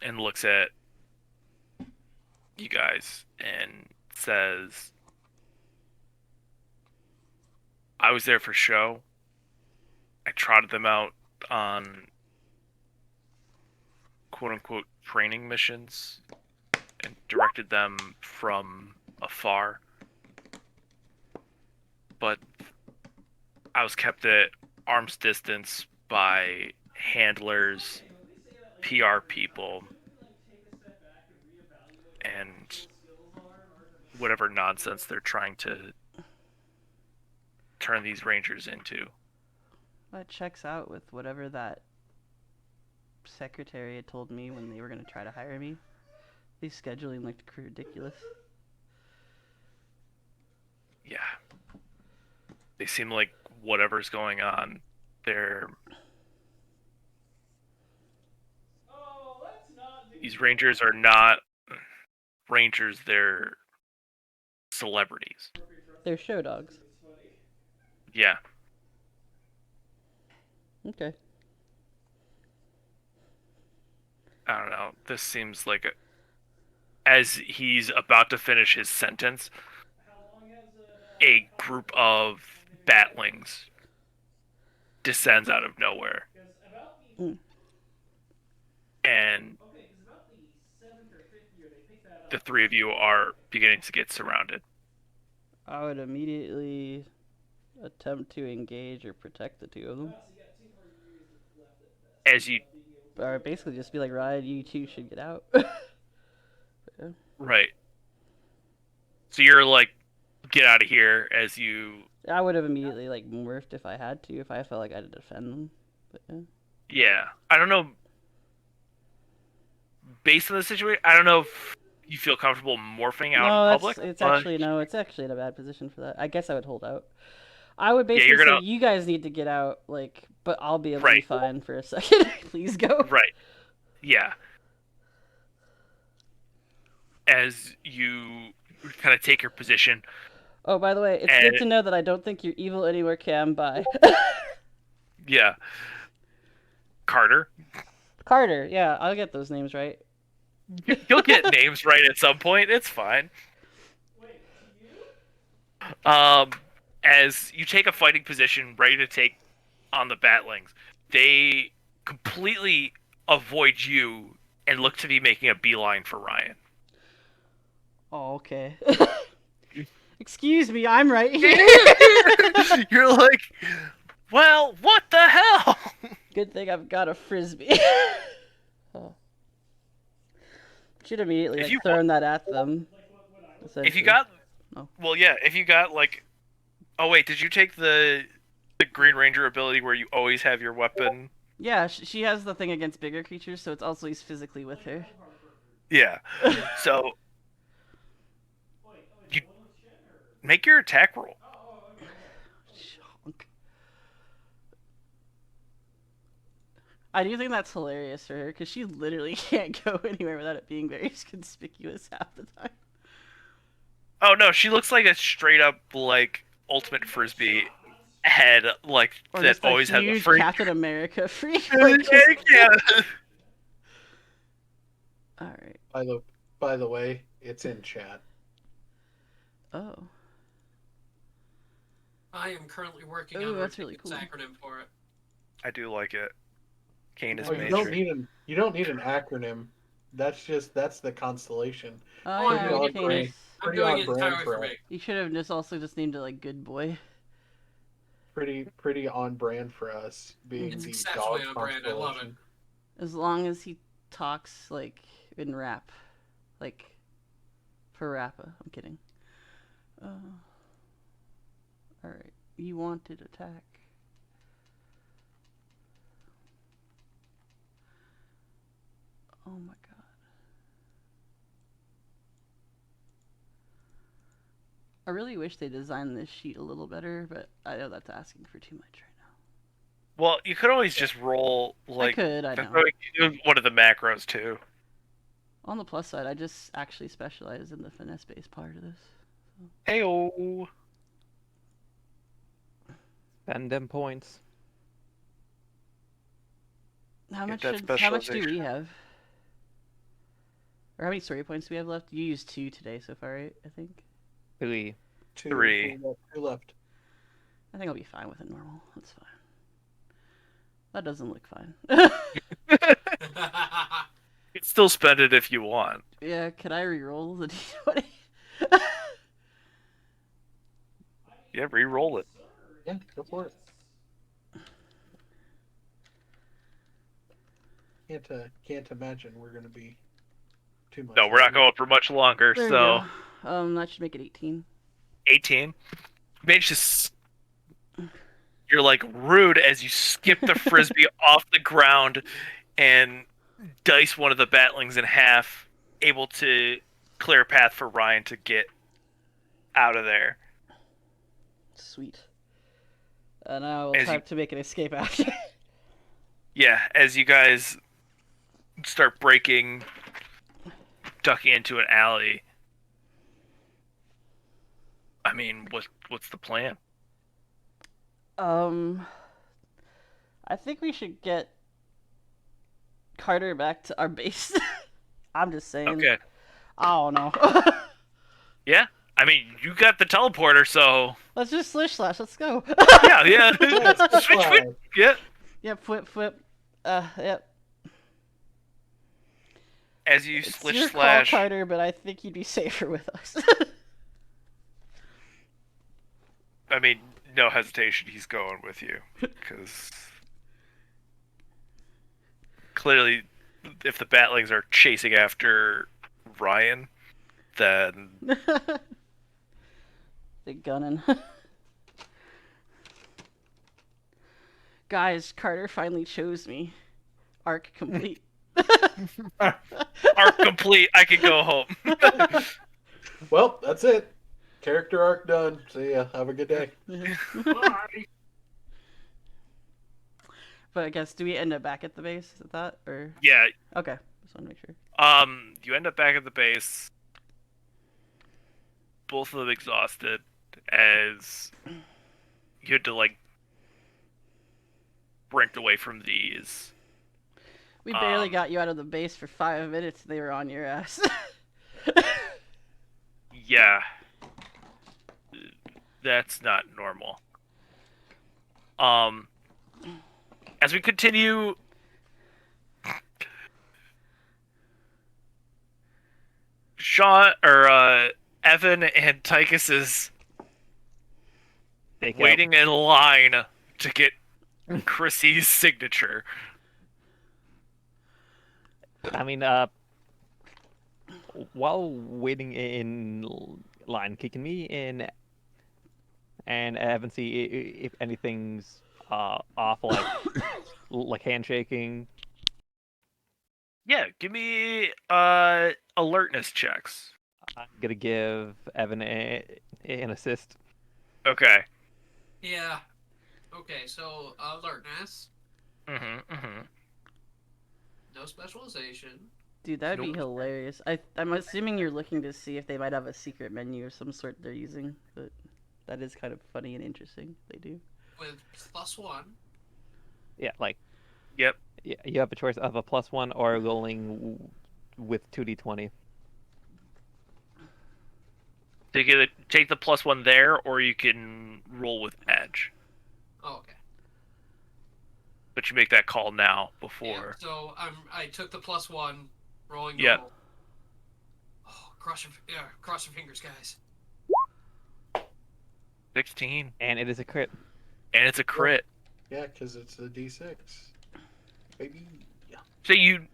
and looks at you guys and says, I was there for show. I trotted them out on quote-unquote training missions and directed them from afar. But I was kept at arm's distance by handlers, PR people, and whatever nonsense they're trying to turn these Rangers into. That checks out with whatever that secretary had told me when they were going to try to hire me. These scheduling looked ridiculous. Yeah. They seem like whatever's going on, they're... These Rangers are not Rangers, they're celebrities. They're show dogs. Yeah. Okay. I don't know. This seems like as he's about to finish his sentence, a group of batlings descends out of nowhere. Mm. And the three of you are beginning to get surrounded. I would immediately attempt to engage or protect the two of them. As you Or basically just be like, Ryan, you two should get out. right. So you're like, get out of here as you I would have immediately like morphed if I had to, if I felt like I had to defend them. But yeah. yeah. I don't know based on the situation, I don't know if you feel comfortable morphing out in No, public. it's but actually no, it's actually in a bad position for that. I guess I would hold out. I would yeah, basically you're say gonna you guys need to get out, like, but I'll be able to be right. fine for a second. Please go. Right. Yeah. As you kind of take your position Oh, by the way, it's and good to know that I don't think you're evil anywhere can by yeah. Carter. Carter. Yeah, I'll get those names right. You'll get names right at some point. It's fine. As you take a fighting position, ready to take on the batlings, they completely avoid you and look to be making a beeline for Ryan. Oh, okay. Excuse me, I'm right here. You're like, well, what the hell? Good thing I've got a frisbee. Oh. Should immediately If like you thrown that at them. If you essentially. got, Oh. well, yeah, if you got like, oh wait, did you take the Green Ranger ability where you always have your weapon? Yeah, she has the thing against bigger creatures, so it's also he's physically with her. Yeah. So you make your attack roll. Chunk. I do think that's hilarious for her because she literally can't go anywhere without it being very conspicuous half the time. Oh no, she looks like a straight up like ultimate frisbee head, like Or that just a always has a huge freak. Captain America freak. Like, Yeah. all right. By the way, it's in chat. Oh. I am currently working Ooh, on that's really its cool. acronym for it. I do like it. Kane is Oh, You don't Matrix. need an acronym. That's the constellation. Oh, I'm yeah, doing it Kane for me. is- I'm Pretty doing on it brand entirely for for us. me. You should have just named it like Good Boy. Pretty on brand for us being It's the exceptionally dog on brand. I love it. constellation. As long as he talks like in rap, like for rappa. I'm kidding. All right. You wanted attack. Oh my god. I really wish they designed this sheet a little better, but I know that's asking for too much right now. Well, you could always just roll like I could, I that's know. what you do one of the macros too. On the plus side, I just actually specialize in the finesse-based part of this. Heyo. Spend them points. How much that how much do specialization. we have? Or how many story points do we have left? You used 2 today so far, right? I think. 3. Three. Two left. I think I'll be fine with a normal. That's fine. That doesn't look fine. You can still spend it if you want. Yeah, can I re-roll the d20? Yeah, re-roll it. Yeah, go for it. Can't imagine we're gonna be too much. No, we're not longer. going for much longer. There So we go. That should make it 18. 18. Manage to. You're like rude as you skip the frisbee off the ground and dice one of the batlings in half, able to clear a path for Ryan to get out of there. Sweet. Now we'll As have you- to make an escape after. Yeah, as you guys start breaking, ducking into an alley. I mean, what's the plan? I think we should get Carter back to our base. I'm just saying. Okay. I don't know. Yeah, I mean, you got the teleporter, so Let's just slish slash. Let's go. yeah. Yeah, it's Switch, fine. yeah. Yep, flip. Yep. As you It's slish your call, slash. Carter, but I think you'd be safer with us. I mean, no hesitation. He's going with you because clearly, if the Batlings are chasing after Ryan, then They're gunning. Guys, Carter finally chose me. Arc complete. arc complete. I can go home. Well, that's it. Character arc done. See ya. Have a good day. Bye. But I guess, do we end up back at the base? Is it that? Or Yeah. okay, just want to make sure. You end up back at the base. Both of them exhausted, as you had to like sprint away from these. We barely got you out of the base for 5 minutes. They were on your ass. Yeah. That's not normal. As we continue, Sean or Evan and Tychus is Take it. waiting in line to get Chrissy's signature. I mean, while waiting in line, can me in and Evan see if anything's off, like handshaking. Yeah, give me alertness checks. I'm gonna give Evan an assist. Okay. Yeah. Okay, so alertness, Mm-hmm. no specialization. Dude, that'd be Nope. hilarious. I'm assuming you're looking to see if they might have a secret menu of some sort they're using, but that is kind of funny and interesting. They do. With +1. Yeah, like Yep. yeah, you have a choice of a +1 or rolling with 2d20. So you can take the +1 there, or you can roll with edge. Oh, okay. But you make that call now Yeah, before. so I took the +1, rolling Yep. normal. Oh, cross your fingers, guys. 16, And it is a crit. and it's a crit. Yeah, because it's a D6. Baby. Yeah. So you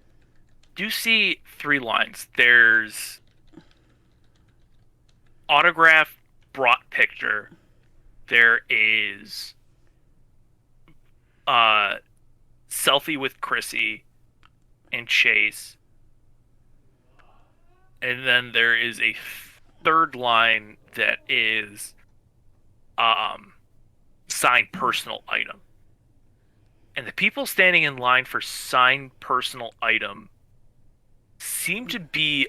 do see 3 lines. There's autograph brought picture. There is selfie with Chrissy and Chase. And then there is a third line that is signed personal item. And the people standing in line for signed personal item seem to be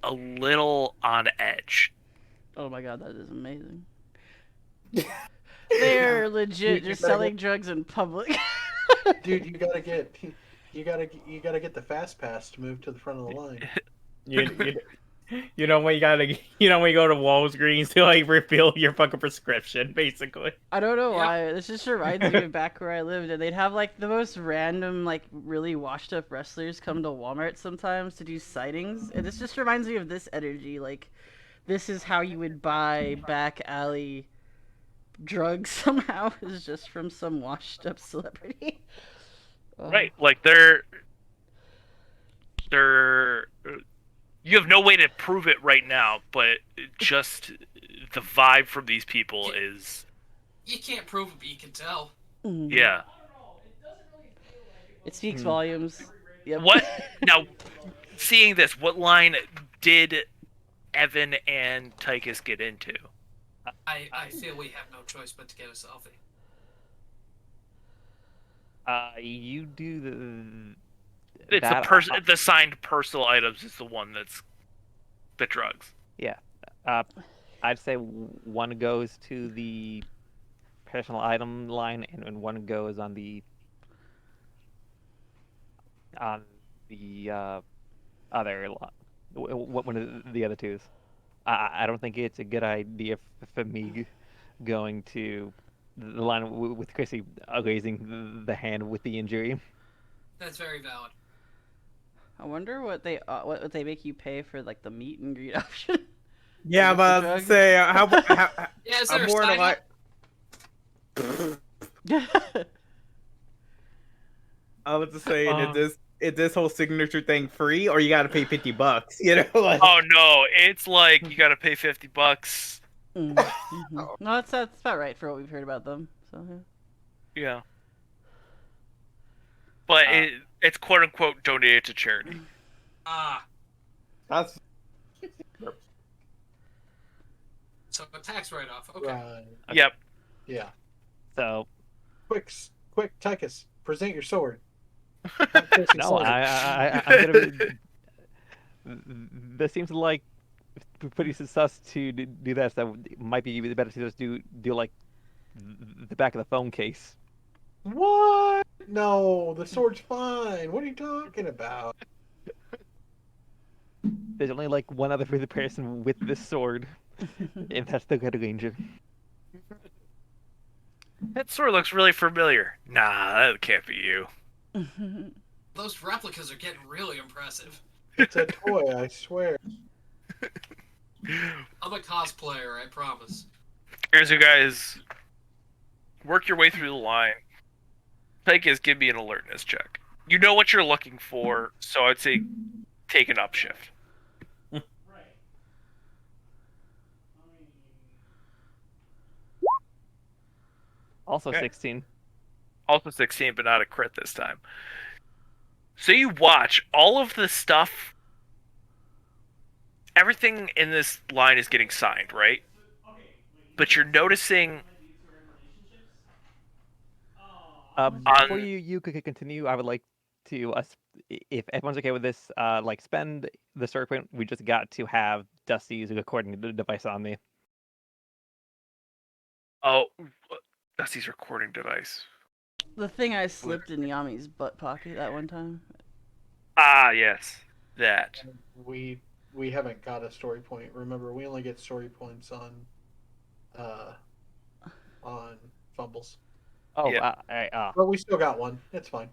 a little on edge. Oh my god, that is amazing. They're legit You just better selling drugs in public. Dude, you gotta get the fast pass to move to the front of the line. You know when you go to Walgreens to like refill your fucking prescription, basically. I don't know Yep. why. This just reminds me of back where I lived, and they'd have like the most random, like really washed up wrestlers come to Walmart sometimes to do sightings, and this just reminds me of this energy. Like, this is how you would buy back alley drugs somehow, is just from some washed up celebrity. Oh. Right, like they're you have no way to prove it right now, but just the vibe from these people is You can't prove it, but you can tell. Mhm. yeah. It speaks volumes. Yep. What now? Seeing this, what line did Evan and Tychus get into? I feel we have no choice but to get a selfie. You do the. It's that, the signed personal items is the one that's the drugs. Yeah. I'd say one goes to the personal item line, and one goes on the other. What one of the other twos? I don't think it's a good idea for me going to the line with Chrissy raising the hand with the injury. That's very valid. I wonder what they make you pay for like the meet and greet option. Yeah, With the but drug? say how Yeah, is I'm there a more sign like I was just saying, is this whole signature thing free, or you got to pay $50? You know, like Oh no, it's like you gotta pay $50. Mm-hmm. No, that's about right for what we've heard about them. So yeah. Yeah, but Uh, it's quote unquote donated to charity. Ah, that's so a tax write-off. Okay. Right. Okay. Yep. Yeah. So Quick, Tychus, present your sword. Not Chrissy no, sword. I'm gonna. That seems like pretty sus to do that. So it might be better to just do like the back of the phone case. What? No, the sword's fine. What are you talking about? There's only like one other person with this sword, and that's the Red Ranger. That sword looks really familiar. Nah, that can't be you. Those replicas are getting really impressive. It's a toy, I swear. I'm a cosplayer, I promise. Here's you guys work your way through the line. Tychus, give me an alertness check. You know what you're looking for, so I'd say take an upshift. Also Okay. 16. Also 16, but not a crit this time. So you watch all of the stuff. Everything in this line is getting signed, right? But you're noticing Before on you could continue, I would like to if everyone's okay with this, like spend the serpent we just got to have Dusty's recording device on me. oh, Dusty's recording device. The thing I slipped in Yami's butt pocket that one time. Ah, yes, that. We haven't got a story point. Remember, we only get story points uh on fumbles. Oh, Yeah. But we still got one. It's fine.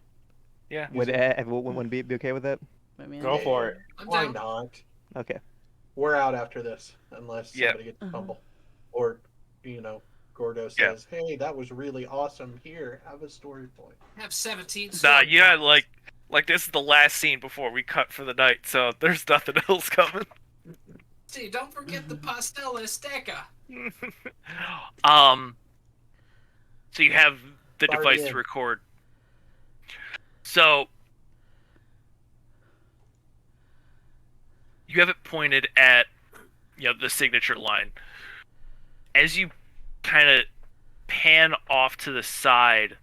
Yeah. would everyone be okay with it? I mean, go for it. I'm Why down. not? Okay. We're out after this, unless Yep. somebody gets a fumble, or Gordo Yep. says, "Hey, that was really awesome. Here, have a story point." I have 17 Nah, sword yeah, points. like this is the last scene before we cut for the night, so there's nothing else coming. See, don't forget the pastel Azteca. So you have the Start device again. to record. So you have it pointed at the signature line. As you kind of pan off to the side,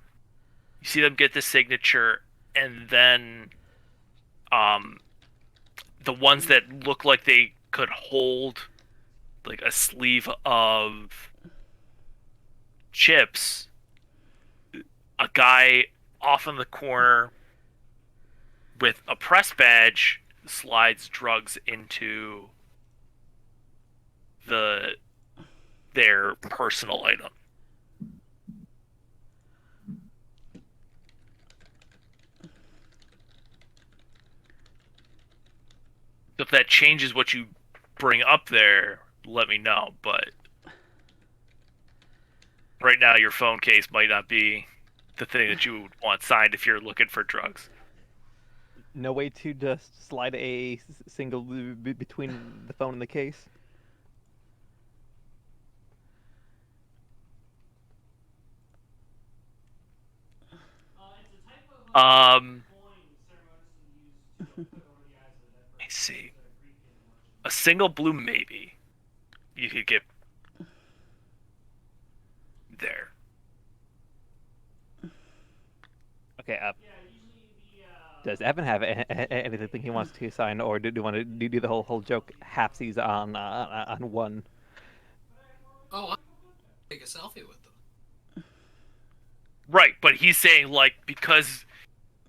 you see them get the signature, and then the ones that look like they could hold like a sleeve of chips, a guy off in the corner with a press badge slides drugs into their personal item. If that changes what you bring up there, let me know. But right now, your phone case might not be the thing that you would want signed if you're looking for drugs. No way to just slide a single between the phone and the case. Let me see. A single blue maybe. You could get there. Okay. Does Evan have anything he wants to sign, or do you want to do the whole joke halfsies on one? Oh, I'll take a selfie with them. Right, but he's saying like because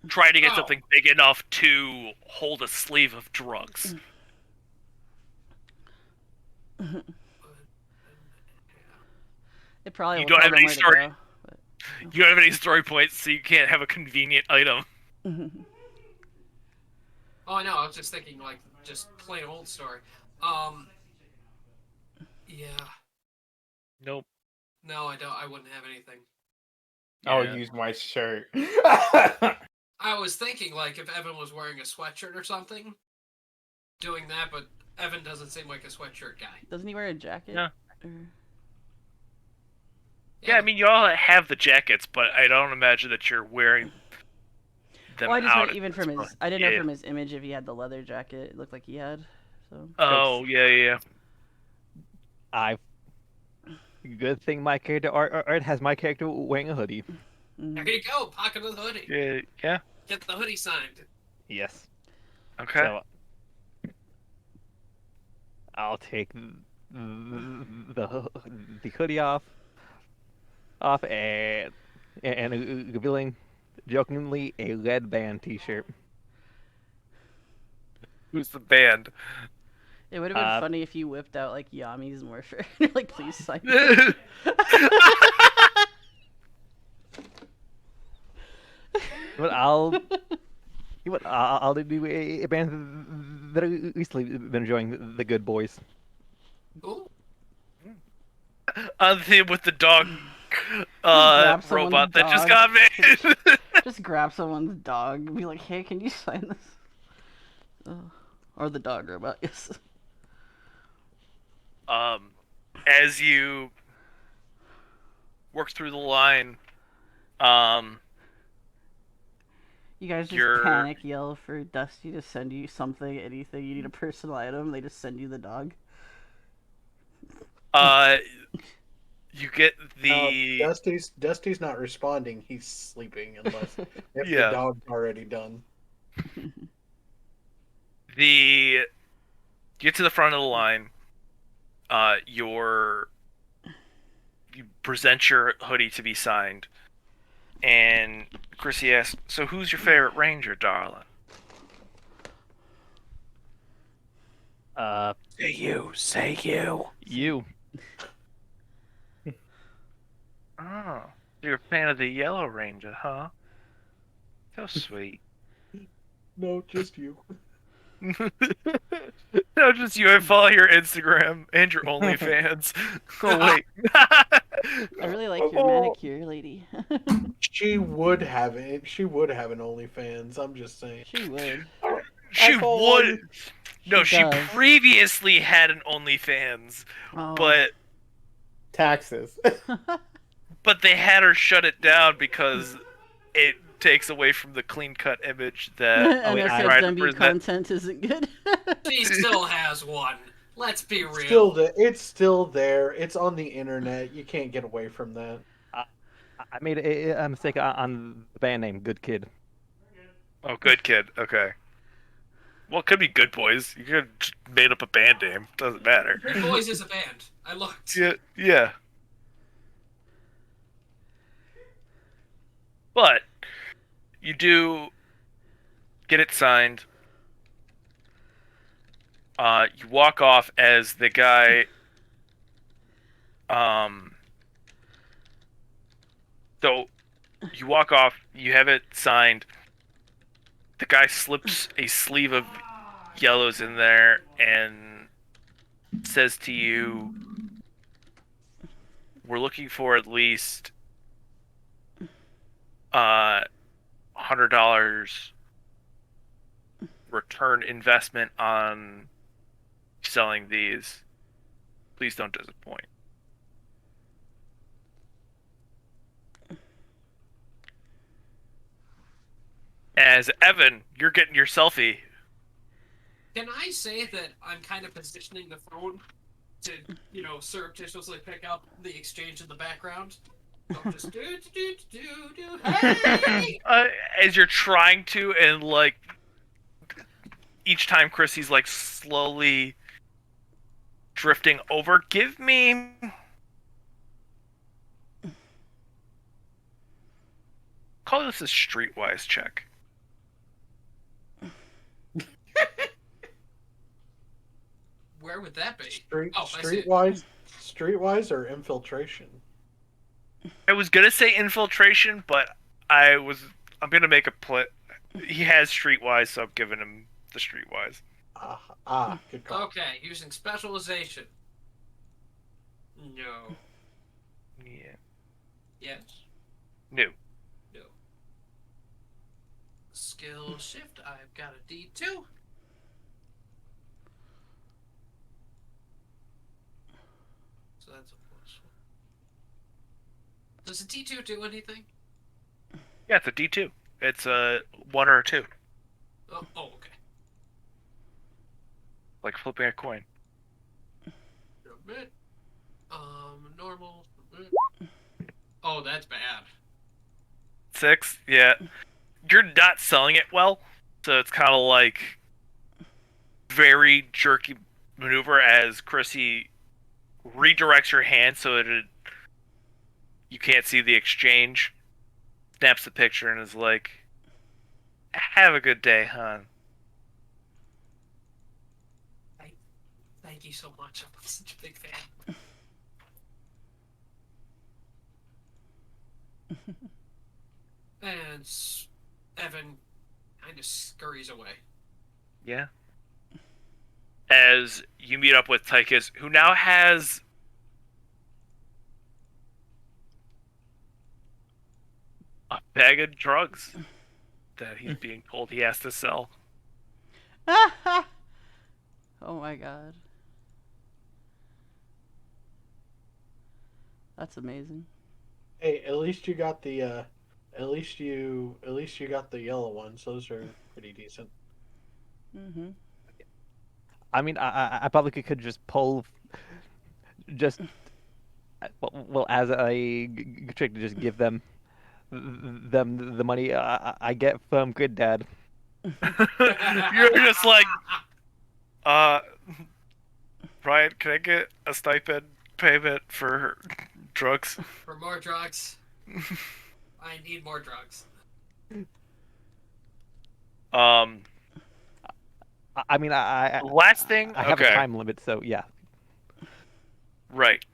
trying to get Oh. something big enough to hold a sleeve of drugs. It probably You will don't tell have them any where to story. go. You don't have any story points, so you can't have a convenient item. Oh, I know. I was just thinking, like, just plain old story. Yeah. Nope. No, I don't. I wouldn't have anything. I'll Yeah. use my shirt. I was thinking, like, if Evan was wearing a sweatshirt or something, doing that, but Evan doesn't seem like a sweatshirt guy. Doesn't he wear a jacket? No. Or... Yeah, I mean, you all have the jackets, but I don't imagine that you're wearing them Well, I just out. meant at even this from his. point. I didn't know Yeah. from his image if he had the leather jacket. It looked like he had. So. Oh, yeah. I good thing my character art has my character wearing a hoodie. Mhm. There you go. Pocket of the hoodie. Yeah. Get the hoodie signed. Yes. Okay. So I'll take the hoodie off and revealing jokingly a lead band T-shirt. Who's the band? It would have been Uh, funny if you whipped out like Yami's Morpher. You're like, please sign. But I'll do a band that I recently been enjoying, the Good Boys. Ooh. On theme with the dog grab someone's robot that just dog. got made. Just grab someone's dog and be like, hey, can you sign this? Or the dog robot, yes. As you work through the line, You guys just You're- panic yell for Dusty to send you something, anything. You need a personal item, they just send you the dog. you get the Dusty's not responding. He's sleeping unless if Yeah. the dog's already done. you get to the front of the line. You present your hoodie to be signed, and Chrissy asks, "So who's your favorite ranger, darling?" Say you. You. Oh, you're a fan of the Yellow Ranger, huh? So sweet. No, just you. No, just you. I follow your Instagram and your OnlyFans. Oh wait. I really like your manicure, lady. She would have it. She would have an OnlyFans. I'm just saying. She would. She would. No, she does. previously had an OnlyFans, Oh. but Taxes. they had her shut it down because it takes away from the clean cut image that and they're her trying to MB present. content isn't good. She still has one. Let's be real. It's still there. It's on the internet. You can't get away from that. I made a mistake on the band name, Good Kid. Oh, Good Kid. Okay. Well, it could be Good Boys. You could have just made up a band name. Doesn't matter. Good Boys is a band. I looked. Yeah. But you do get it signed. You walk off as the guy. So you walk off. You have it signed. The guy slips a sleeve of yellows in there and says to you, "We're looking for at least $100 return investment on selling these. Please don't disappoint." As Evan, you're getting your selfie. Can I say that I'm kind of positioning the phone to, surreptitiously pick up the exchange in the background? So I'm just hey! As you're trying to, and like each time Chrissy's like slowly drifting over, give me call this a streetwise check. Where would that be? Street Oh, I see it. streetwise or infiltration? I was gonna say infiltration, but I'm gonna make a play. He has streetwise, so I'm giving him the streetwise. Good call. Okay, using specialization. No. Yeah. Yes. New. No. Skill shift. I've got a D2. So that's a plus one. Does a D2 do anything? Yeah, it's a D2. It's a 1 or a 2. Oh, okay. Like flipping a coin. Submit. Normal. Submit. Oh, that's bad. 6? Yeah. You're not selling it well, so it's kind of like very jerky maneuver as Chrissy redirects your hand so that you can't see the exchange. Snaps the picture and is like, "Have a good day, hon." Thank you so much. I'm such a big fan. And Evan kind of scurries away. Yeah. As you meet up with Tychus, who now has a bag of drugs that he's being told he has to sell. Oh my god. That's amazing. Hey, at least you got the at least you got the yellow ones. Those are pretty decent. Mm-hmm. I mean, I probably could just pull, just well as a trick to just give them the money I get from Good Dad. You're just like, Ryan, can I get a stipend payment for drugs? For more drugs. I need more drugs. I mean, Last thing, I have okay. a time limit, so yeah. Right.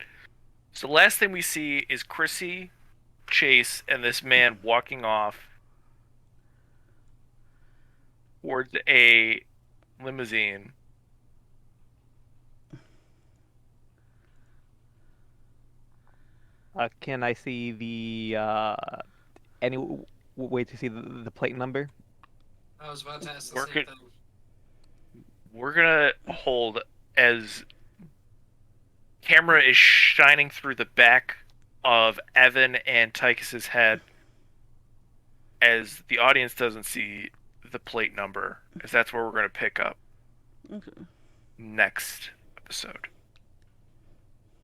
So the last thing we see is Chrissy, Chase, and this man walking off towards a limousine. Can I see the any way to see the plate number? I was about to ask the Work same it. thing. We're gonna hold as camera is shining through the back of Evan and Tychus's head as the audience doesn't see the plate number, as that's where we're gonna pick up Okay. next episode.